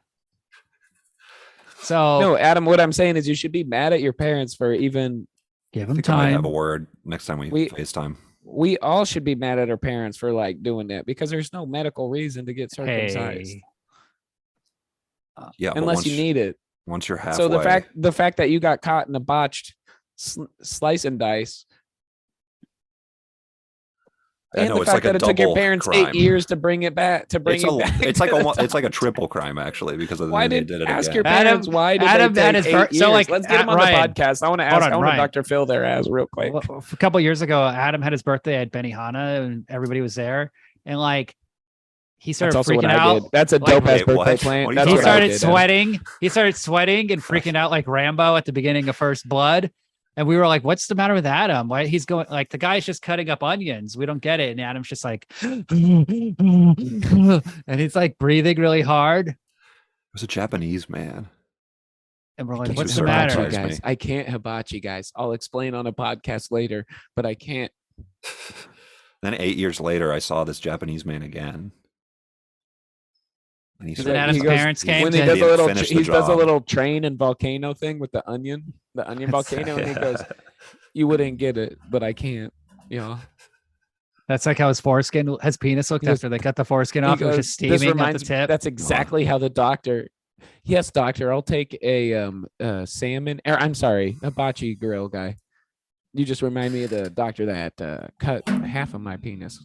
So No, Adam, what I'm saying is you should be mad at your parents for even. give I him think I might have time. a word next time we FaceTime. We all should be mad at our parents for like doing that because there's no medical reason to get circumcised Hey, Yeah, but unless once, you need it. once you're halfway. So the fact that you got caught in a botched slice and dice. I And know the it's fact like a that it took your double parents crime. 8 years to bring it back. It's like a triple crime actually because of the Why way they did did it ask again. your parents? Why did Adam they had take his 8 first- so, years? like, Let's get him on Ryan. the podcast. I want to Hold ask. on, I want Ryan. Dr. Phil their ass real quick. well, a couple years ago, Adam had his birthday at Benihana, and everybody was there, and like he That's started also what freaking I out. did. That's a Like- dope ass Wait, birthday what? plan. What are you That's He what talking I started did. sweating. He started sweating and freaking out like Rambo at the beginning of First Blood. And we were like, what's the matter with Adam? Why he's going like the guy's just cutting up onions. We don't get it. And Adam's just like, and he's like breathing really hard. It was a Japanese man. And we're I like, can't what's do the hibachi, matter? circumcised guys? me. I can't hibachi, guys. I'll explain on a podcast later, but I can't. Then 8 years later, I saw this Japanese man again. And he He's Then like- Adam's he goes- parents came when he to does a didn't little, finish the he does a job. little train and volcano thing with the onion volcano, and he goes, "You wouldn't get it, but I can't." Yeah. That's like how his foreskin, his penis looked He goes- after they cut the foreskin He off. It was goes, just "This steaming at the reminds me- tip. That's exactly how the doctor. Yes, doctor. I'll take a salmon. Or, I'm sorry, hibachi grill guy. You just remind me of the doctor that cut half of my penis.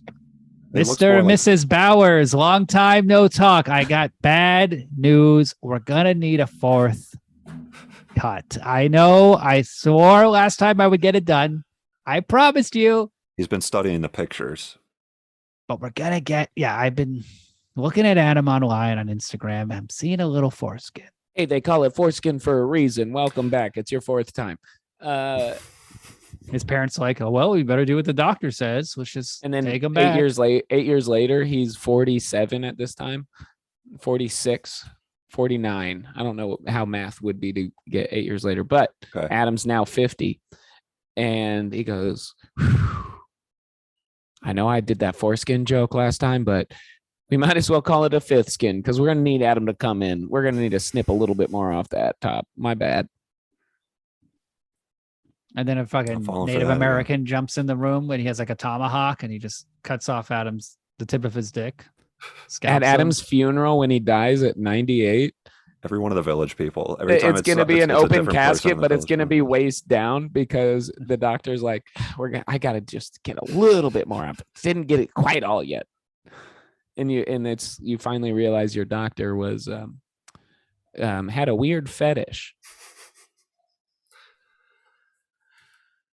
It looks Mr. more and like- Mrs. Bowers, long time no talk. I got bad news. We're gonna need a fourth cut. I know I swore last time I would get it done. I promised you, He's been studying the pictures. but we're gonna get I've been looking at Adam online on Instagram. I'm seeing a little foreskin. Hey, they call it foreskin for a reason. Welcome back. It's your fourth time. His parents like, oh well, we better do what the doctor says. Let's just And then take him 8 back. years later, he's 47 at this time. 46, 49. I don't know how math would be to get 8 years later, but Okay. Adam's now 50. And he goes, I know I did that foreskin joke last time, but we might as well call it a fifth skin because we're going to need Adam to come in. We're going to need to snip a little bit more off that top. My bad. And then a fucking falling for Native that, American jumps in the room when he has like a tomahawk and he just cuts off the tip of his dick. Scalps At him. Adam's funeral when he dies at 98, Every one of the village people. Every time it's going to be an it's a open different person casket, in the but it's village going to people. be waist down because the doctor's like, I got to just get a little bit more up. Didn't get it quite all yet. And you finally realize your doctor was had a weird fetish.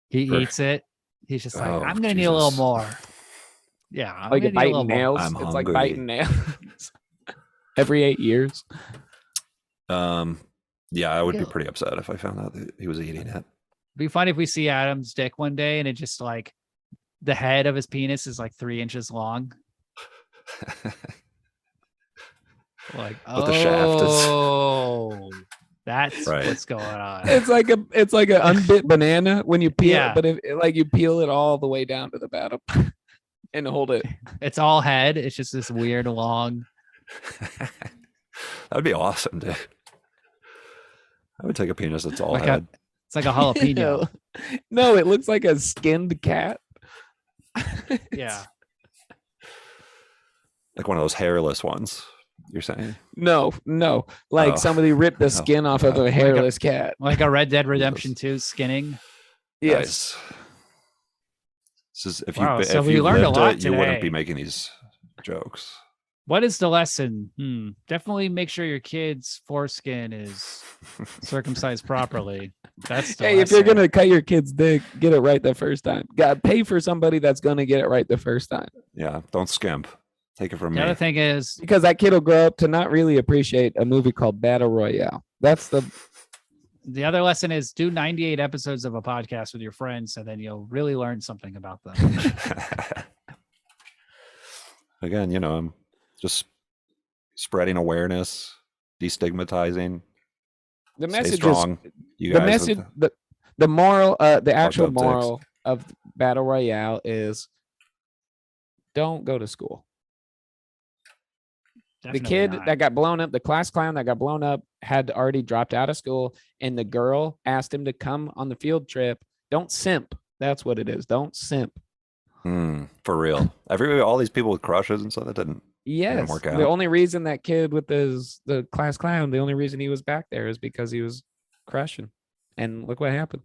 He eats it. He's just like, Oh, I'm going to need a little Jesus. more. Yeah. I'm Like gonna need a little biting more. nails. I'm It's like hungry. biting nails. Every 8 years. Yeah, I would be pretty upset if I found out that he was eating it. It'd be funny if we see Adam's dick one day and it just like the head of his penis is like 3 inches long. Like, But the shaft is- oh, that's Right. what's going on. It's like an unbit banana when you peel Yeah. it, but if like you peel it all the way down to the bottom and hold it. It's all head. It's just this weird long. That'd be awesome, dude. I would take a penis that's all Like head. It's like a jalapeno. No, it looks like a skinned cat. Yeah. Like one of those hairless ones, you're saying? No. Like Oh. somebody ripped the skin off of a Like a- hairless cat. Like a Red Dead Redemption 2 skinning. Yes. Nice. This is if Wow, you so if we you learned a lived lot it, you wouldn't today. be making these jokes. What is the lesson? Definitely make sure your kid's foreskin is circumcised properly. That's the Hey, if you're lesson. gonna cut your kid's dick, get it right the first time. Got pay for somebody that's gonna get it right the first time. Yeah, don't skimp. Take it from The me. other thing is, Because that kid will grow up to not really appreciate a movie called Battle Royale. That's the other lesson is do 98 episodes of a podcast with your friends, and then you'll really learn something about them. Again, I'm just spreading awareness, destigmatizing. the Stay message. strong. You The guys message, with- the moral, the actual up dicks. moral of Battle Royale is don't go to school. The Definitely kid not. that got blown up, the class clown that got blown up, had already dropped out of school, and the girl asked him to come on the field trip. Don't simp. That's what it is. Don't simp. For real. All these people with crushes and stuff, that didn't Yes. work out. The only reason that kid with the class clown, the only reason he was back there is because he was crushing. And look what happened.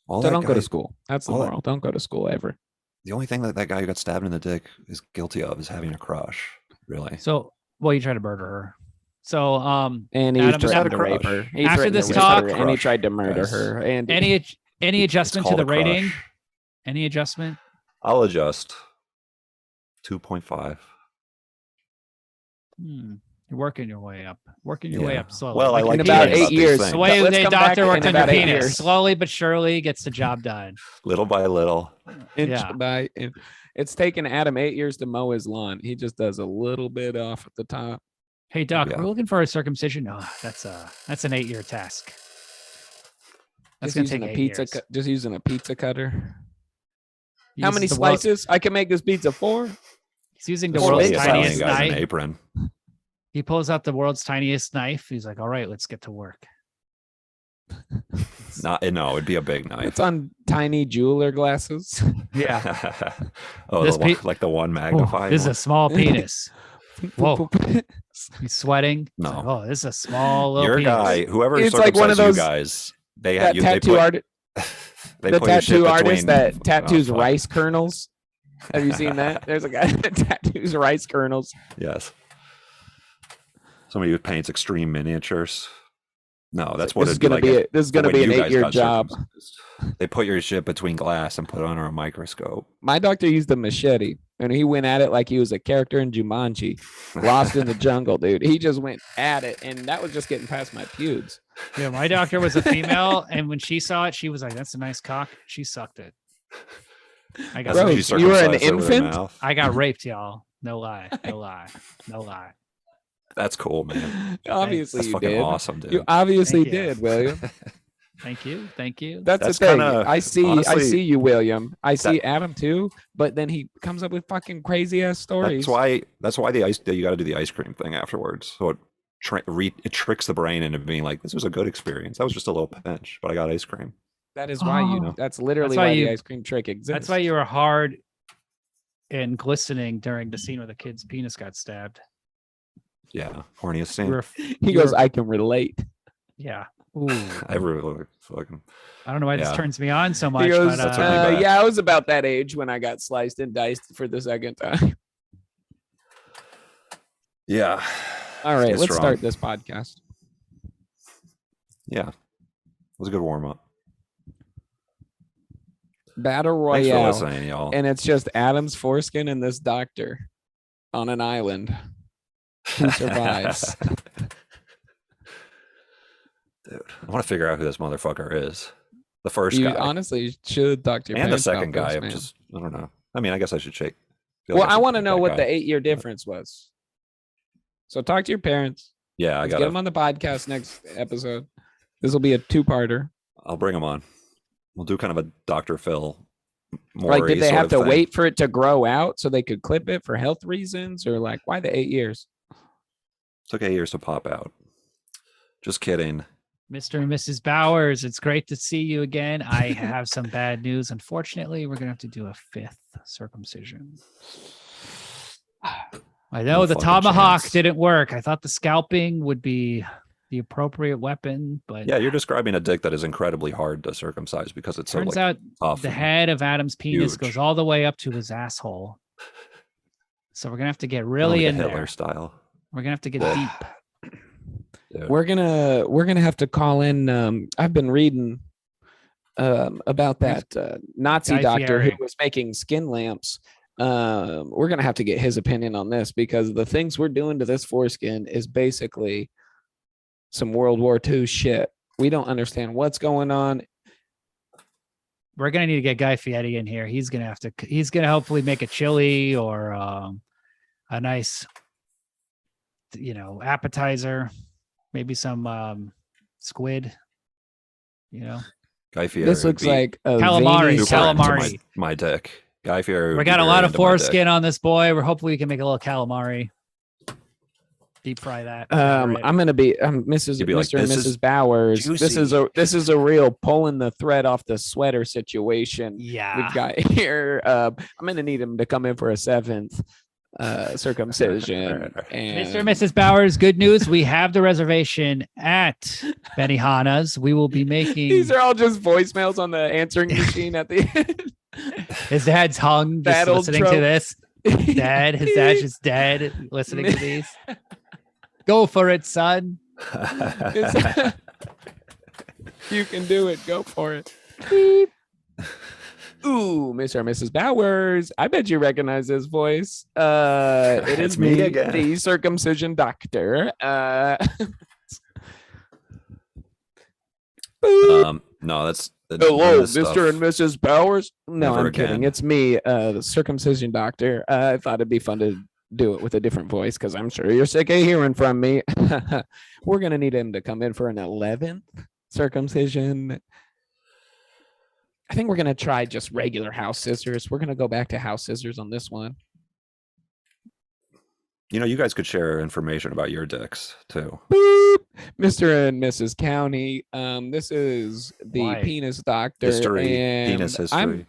all So that don't go guy- to school. That's the all that- moral. Don't go to school ever. The only thing that guy who got stabbed in the dick is guilty of is having a crush. Really. So, well, you tried to murder her. So, And he was Adam, threatened to had a rape crush. her. He After threatened to this rape talk- her, and he Crush, tried to murder guys. her. And any adjustment to called the a crush. rating? Any adjustment? I'll adjust. 2.5. You're working your way up. Working your way Yeah. up slowly. Well, I your like in about hearing penis. 8 these years. things. The way Let's the come back doctor in worked on your about 8 penis. years. Slowly but surely gets the job done. Little by little. inch Yeah. by inch. It's taken Adam 8 years to mow his lawn. He just does a little bit off at the top. Hey doc, Yeah. we're looking for a circumcision. Oh, that's an 8-year task. That's Just gonna using take a 8 pizza. years. Just using a pizza cutter. He How uses many the world- slices? I can make this pizza 4. He's using the Well, world's maybe The it's Italian tiniest guy's an knife. apron. He pulls out the world's tiniest knife. He's like, "All right, let's get to work." No, it'd be a big knife. It's on tiny jeweler glasses. Yeah. Oh, This like the one Oh, magnifying. this is one? a small penis. Whoa. He's sweating. He's No. like, oh, this is a small little Your penis. guy, whoever It's like circumcised one of those- you guys, they that had you. They tattoo put, artist, they the put your shit tattoo artist between- that tattoos Oh, fuck. rice kernels. Have you seen that? There's a guy that tattoos rice kernels. Yes. Somebody who paints extreme miniatures. No, that's what this is it'd be gonna like. be if- this is gonna when be an you guys 8-year got job. circumcised. They put your shit between glass and put it under a microscope. My doctor used a machete and he went at it like he was a character in Jumanji, Lost in the Jungle, dude. He just went at it, and that was just getting past my pubes. Yeah, my doctor was a female, and when she saw it, she was like, "That's a nice cock." She sucked it. I got That's when Bro, she raped. you were an circumcised it with her infant? mouth. I got raped, y'all. No lie. No lie. No lie. That's cool, man. Obviously, That's you fucking did. awesome, dude. You obviously Thank you. did, William. Thank you. Thank you. That's the That's thing. kinda- I see honestly, you, William. I see Adam too, but then he comes up with fucking crazy ass stories. That's why you got to do the ice cream thing afterwards. So it tricks the brain into being like, this was a good experience. That was just a little pinch, but I got ice cream. That is why Oh. that's literally That's why why the you- ice cream trick exists. That's why you were hard and glistening during the scene where the kid's penis got stabbed. Yeah, horniest You scene. were, He goes, I can relate. yeah. I really fucking. I don't know why this Yeah. turns me on so much. He goes, but, That's what we got. yeah, I was about that age when I got sliced and diced for the second time. Yeah. All right, Stay let's strong. start this podcast. Yeah. It was a good warm up. Battle Thanks for Royale. listening, y'all. And it's just Adam's foreskin and this doctor on an island. Who survives? Dude, I want to figure out who this motherfucker is. The first You guy honestly should talk to your and the parents about second this, guy. man. I don't know. I mean, I guess I should shake. Well, I want to know what the 8-year difference was. So talk to your parents. Yeah, I Let's got get them on the podcast next episode. This will be a 2-parter. I'll bring him on. We'll do kind of a Dr. Phil. Like, did they sort have of to thing. wait for it to grow out so they could clip it for health reasons, or like why the 8 years? Took 8 years to pop out. Just kidding. Mr. and Mrs. Bowers, it's great to see you again. I have some bad news. Unfortunately, we're going to have to do a 5th circumcision. I know No the fucking tomahawk chance. didn't work. I thought the scalping would be the appropriate weapon, but Yeah, you're describing a dick that is incredibly hard to circumcise because it's so turns like out tough. the and- head of Adam's penis huge. goes all the way up to his asshole. So we're going to have to get kinda really like a in Hitler there. style. We're going to have to get Ugh. deep. Dude. We're gonna have to call in. I've been reading about that Nazi Guy doctor who Fieri. was making skin lamps. We're gonna have to get his opinion on this because the things we're doing to this foreskin is basically some World War II shit. We don't understand what's going on. We're going to need to get Guy Fieri in here. He's going to hopefully make a chili or a nice, appetizer. Maybe some squid, Guy Fieri. This would looks be like a Calamari, veiny super into calamari. My dick. Guy Fieri. would We be got a very lot of into my dick. foreskin on this boy. We're hopefully we can make a little calamari. Deep fry that. I'm gonna be Mrs. You'd be like, Mr. and "This is Mrs. Bowers. juicy." This is a real pulling the thread off the sweater situation. yeah. We've got here. I'm gonna need him to come in for a 7th circumcision. And Mr. and Mrs. Bowers, good news. We have the reservation at Benihana's. We will be making these are all just voicemails on the answering machine at the end. his dad's hung just That old listening trope. to this. His dad's just dead listening to these. Go for it, son. You can do it. Go for it. Ooh, Mr. and Mrs. Bowers. I bet you recognize this voice. It It's is me me again. the circumcision doctor. No, that's Hello, this stuff. Mr. and Mrs. Bowers. No, Never I'm kidding. again. It's me, the circumcision doctor. I thought it'd be fun to do it with a different voice because I'm sure you're sick of hearing from me. We're gonna need him to come in for an 11th circumcision. I think we're gonna try just regular house scissors. We're gonna go back to house scissors on this one. You guys could share information about your dicks too. Boop. Mr. and Mrs. County. This is the Why? penis doctor. History, and penis history.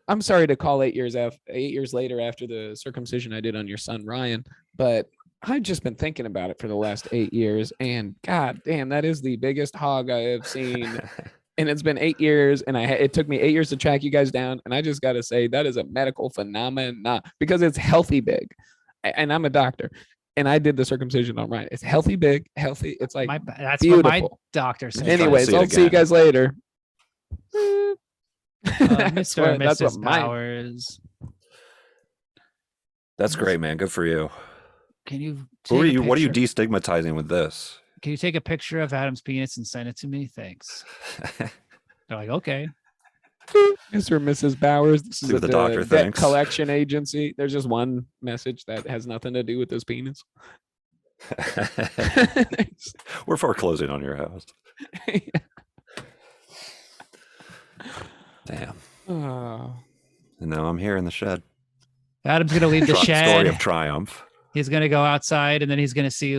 I'm sorry to call 8 years 8 years later after the circumcision I did on your son Ryan, but I've just been thinking about it for the last 8 years, and god damn, that is the biggest hog I have seen. And it's been 8 years, and it took me 8 years to track you guys down, and I just got to say that is a medical phenomenon because it's healthy big, and I'm a doctor, and I did the circumcision on Ryan. It's healthy big, healthy. It's like That's what my beautiful. doctor said. Trying to Anyways, see it I'll see you again. guys later. Mr. and That's what Mrs. mine. Bowers. That's great, man. Good for you. Can you Who are take a you? What are you picture- destigmatizing with this? Can you take a picture of Adam's penis and send it to me? Thanks. They're like, okay. Mr. and Mrs. Bowers. This is See what a the doctor debt thinks. collection agency. There's just one message that has nothing to do with his penis. We're foreclosing on your house. Damn. Oh. And now I'm here in the shed. Adam's gonna leave the shed. Story of triumph. He's gonna go outside, and then he's gonna see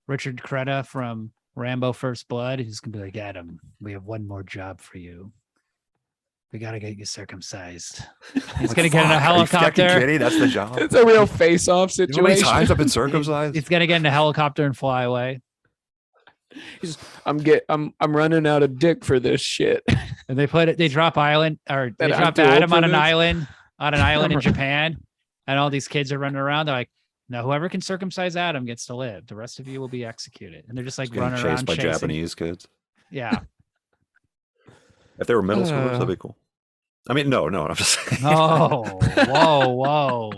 Richard Crenna from Rambo: First Blood. He's gonna be like, Adam, we have one more job for you. We gotta get you circumcised. He's gonna get in a helicopter. Are you kidding? That's the job. It's a real face-off You know how many situation. times I've been circumcised? He's gonna get in a helicopter and fly away. I'm running out of dick for this shit. And they drop Adam on too an old for island, in this? Japan, and all these kids are running around. They're like, no, whoever can circumcise Adam gets to live. The rest of you will be executed. And they're just like Getting running chased around by chasing. Japanese kids. Yeah. If they were middle schoolers, that'd be cool. I mean, no, I'm just saying. Oh, whoa.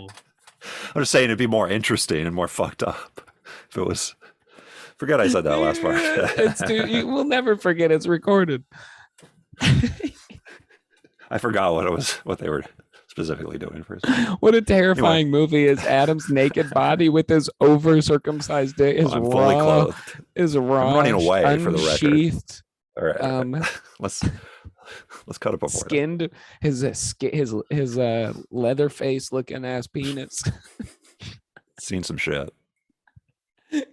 I'm just saying it'd be more interesting and more fucked up if it was. Forget I said that last part. We'll never forget. It's recorded. I forgot what they were specifically doing for a second. What a terrifying movie is Adam's naked body with his over-circumcised dick. His I'm fully clothed. I'm running away for the record. unsheathed, All right, let's cut it before that. skinned, his leather face looking ass penis. Seen some shit.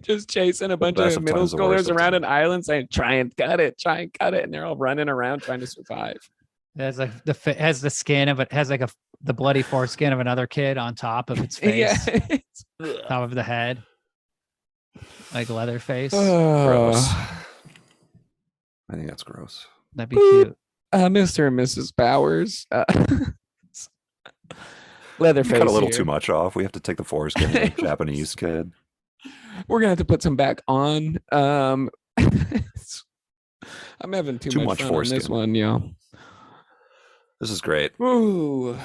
Just chasing a bunch best of of middle times, the worst schoolers of around an island saying, try and cut it, and they're all running around trying to survive. It has like has the skin of it, has like the bloody foreskin of another kid on top of its face, top of the head, like leather face. Gross. I think that's gross. That'd be cute. Mr. and Mrs. Bowers. Leatherface. Cut a little here. too much off. We have to take the foreskin of the Japanese kid. We're gonna have to put some back on. I'm having too much much fun on this foreskin. one, yo. This is great. Ooh.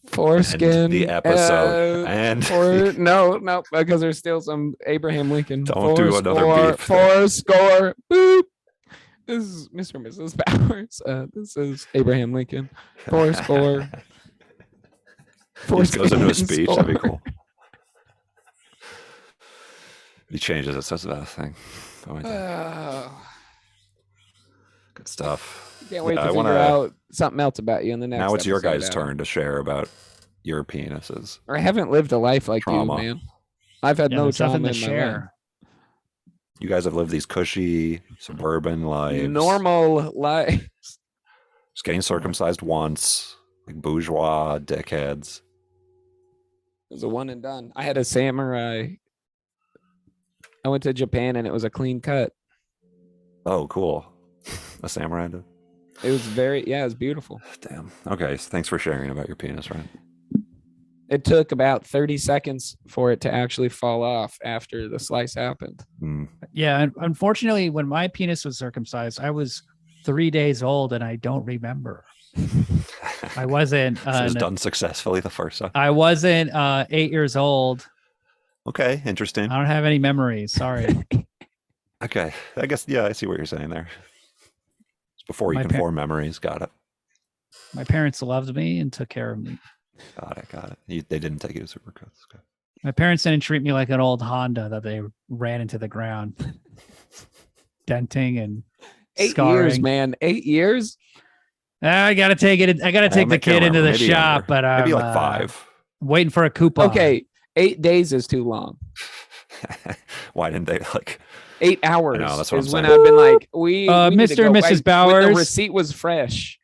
Foreskin. End the episode. No, because there's still some Abraham Lincoln. Don't do another beef. Fourscore. Boop. This is Mr. and Mrs. Bowers. This is Abraham Lincoln. Fourscore. Just goes into a speech. Score. That'd be cool. He changes it. Says that thing. Oh, my God. Good stuff. Can't wait Yeah, to I figure wanna- out something else about you in the next. Now it's your episode, guys' Adam. turn to share about your penises. I haven't lived a life like Trauma. you, man. I've had no there's nothing trauma to in my life. share. You guys have lived these cushy suburban lives. Normal life. Just getting circumcised once, like bourgeois dickheads. It was a one and done. I had a samurai. I went to Japan and it was a clean cut. Oh, cool. A samurai did? It was it was beautiful. Damn. Okay, so thanks for sharing about your penis, right? It took about 30 seconds for it to actually fall off after the slice happened. Mm. Yeah, and unfortunately, when my penis was circumcised, I was 3 days old, and I don't remember. I wasn't. So it was done successfully the first time. I wasn't 8 years old. Okay, interesting. I don't have any memories. Sorry. Okay, I guess, yeah, I see what you're saying there. It's before you My can form memories. Got it. My parents loved me and took care of me. Got it. They didn't take you to Supercuts. Okay. My parents didn't treat me like an old Honda that they ran into the ground, denting and 8 scarring. years, man. 8 years? I gotta take it. I gotta take the kid into the Maybe shop, younger. but I'm Maybe like 5. waiting for a coupon. Okay, 8 days is too long. Why didn't they like? 8 hours I know, that's what is I'm when saying. I've been like, we need to Mr. go and back Mrs. when Bowers. the receipt was fresh.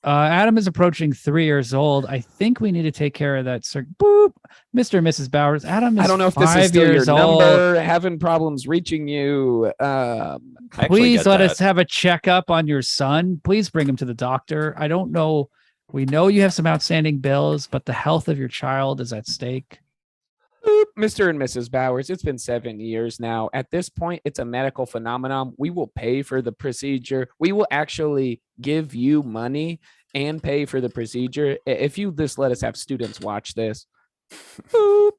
Adam is approaching 3 years old. I think we need to take care of that. Boop, Mr. and Mrs. Bowers. Adam is I don't know if this 5 is still your years old. number, having problems reaching you. I actually Please get let that. us have a checkup on your son. Please bring him to the doctor. I don't know. We know you have some outstanding bills, but the health of your child is at stake. Boop, Mr. and Mrs. Bowers, it's been 7 years now. At this point, it's a medical phenomenon. We will pay for the procedure. We will actually give you money and pay for the procedure. If you just let us have students watch this. Boop.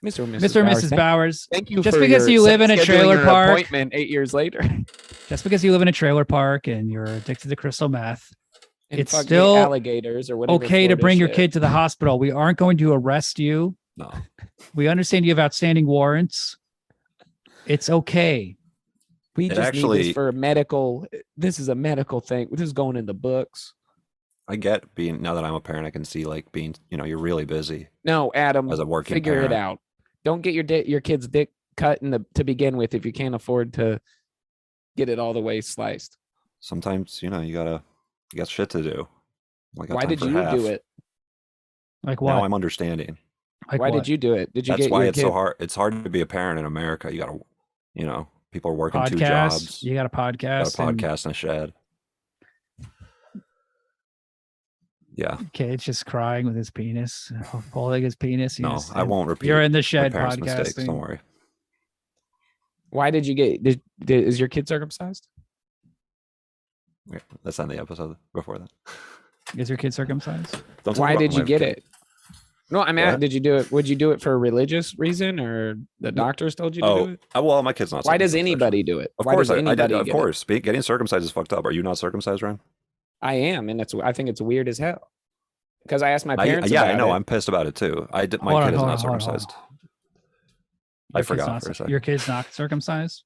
Mr. and Mr. and Mrs. Bowers. Thank you. Just for because your you live in a scheduling trailer an park. appointment 8 years later. Just because you live in a trailer park and you're addicted to crystal meth, And it's fucking still alligators or whatever. okay to Florida bring your shit. kid to the hospital. We aren't going to arrest you. No. We understand you have outstanding warrants. It's okay. We It just need actually- this for a medical. This is a medical thing. This is going in the books. I get being, now that I'm a parent, I can see like being, you're really busy No, Adam, as a working figure parent. it out. Don't get your kid's dick cut to begin with if you can't afford to get it all the way sliced. Sometimes, you got shit to do. I got Why time did for you half. do it? Like what? Now I'm understanding. Like Why what? did you do it? Did you That's get why your it's kid? so hard. It's hard to be a parent in America. You got to, people are working 2 podcast? jobs. You got a Got podcast. a podcast in a shed. Yeah. Kid's just crying with his penis, holding his penis. No, Yes, I and won't repeat. You're in the my shed parents' mistakes. Don't podcasting. worry. Why did you get? Is your kid circumcised? Yeah, that's on the episode before that. Is your kid circumcised? Don't talk Why about did you my get kid. it? No, I'm What? at. Did you do it? Would you do it for a religious reason, or the doctors told you to do it? Well, my kid's not. Why does circumcised, anybody actually. do it? Of Why course, does I did. anybody Of get it? course, getting circumcised is fucked up. Are you not circumcised, Ryan? I am, and I think it's weird as hell. Because I asked my parents. Yeah, I about know. it. I'm pissed about it too. My Hold kid on, is hold not on, hold on, hold on. circumcised. I Your kid's forgot not- for a second. Your kid's not circumcised?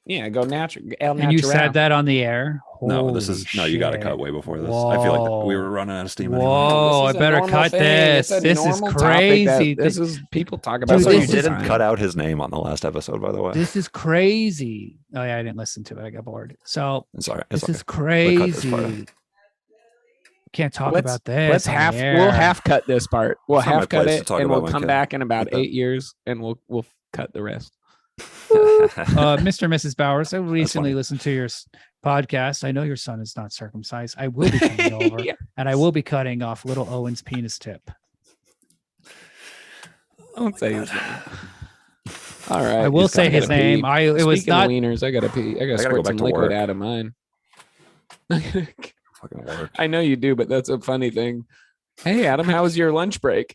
Yeah, go natural. And you said that on the air? No, this Holy is no. You got to shit. cut way before this. I feel like we were Whoa. running out of steam. Anyway. Whoa, I This is a better normal cut thing. this. It's a This is normal topic that- crazy. This is people talk about. Dude, Also, this you is- didn't cut out his name on the last episode, by the way. This is crazy. Oh yeah, I didn't listen to it. I got bored. So It's all right. this It's is okay. cut this crazy. part. Can't talk Let's- about this. Let's on half. the We'll air. half cut this part. We'll It's not my half cut place to it, talk and about we'll my come kid back in about like that. 8 years, and we'll cut the rest. Mr. and Mrs. Bowers, I recently funny. listened to your podcast. I know your son is not circumcised. I will be coming over Yeah. and I will be cutting off little Owen's penis tip. Don't say his name. All right. I will he's say gotta his gotta name. pee. It was Speaking of not. wieners. I gotta pee. I gotta go squirt back some to liquid work. out of mine. Fucking work. I know you do, but that's a funny thing. Hey, Adam, how was your lunch break?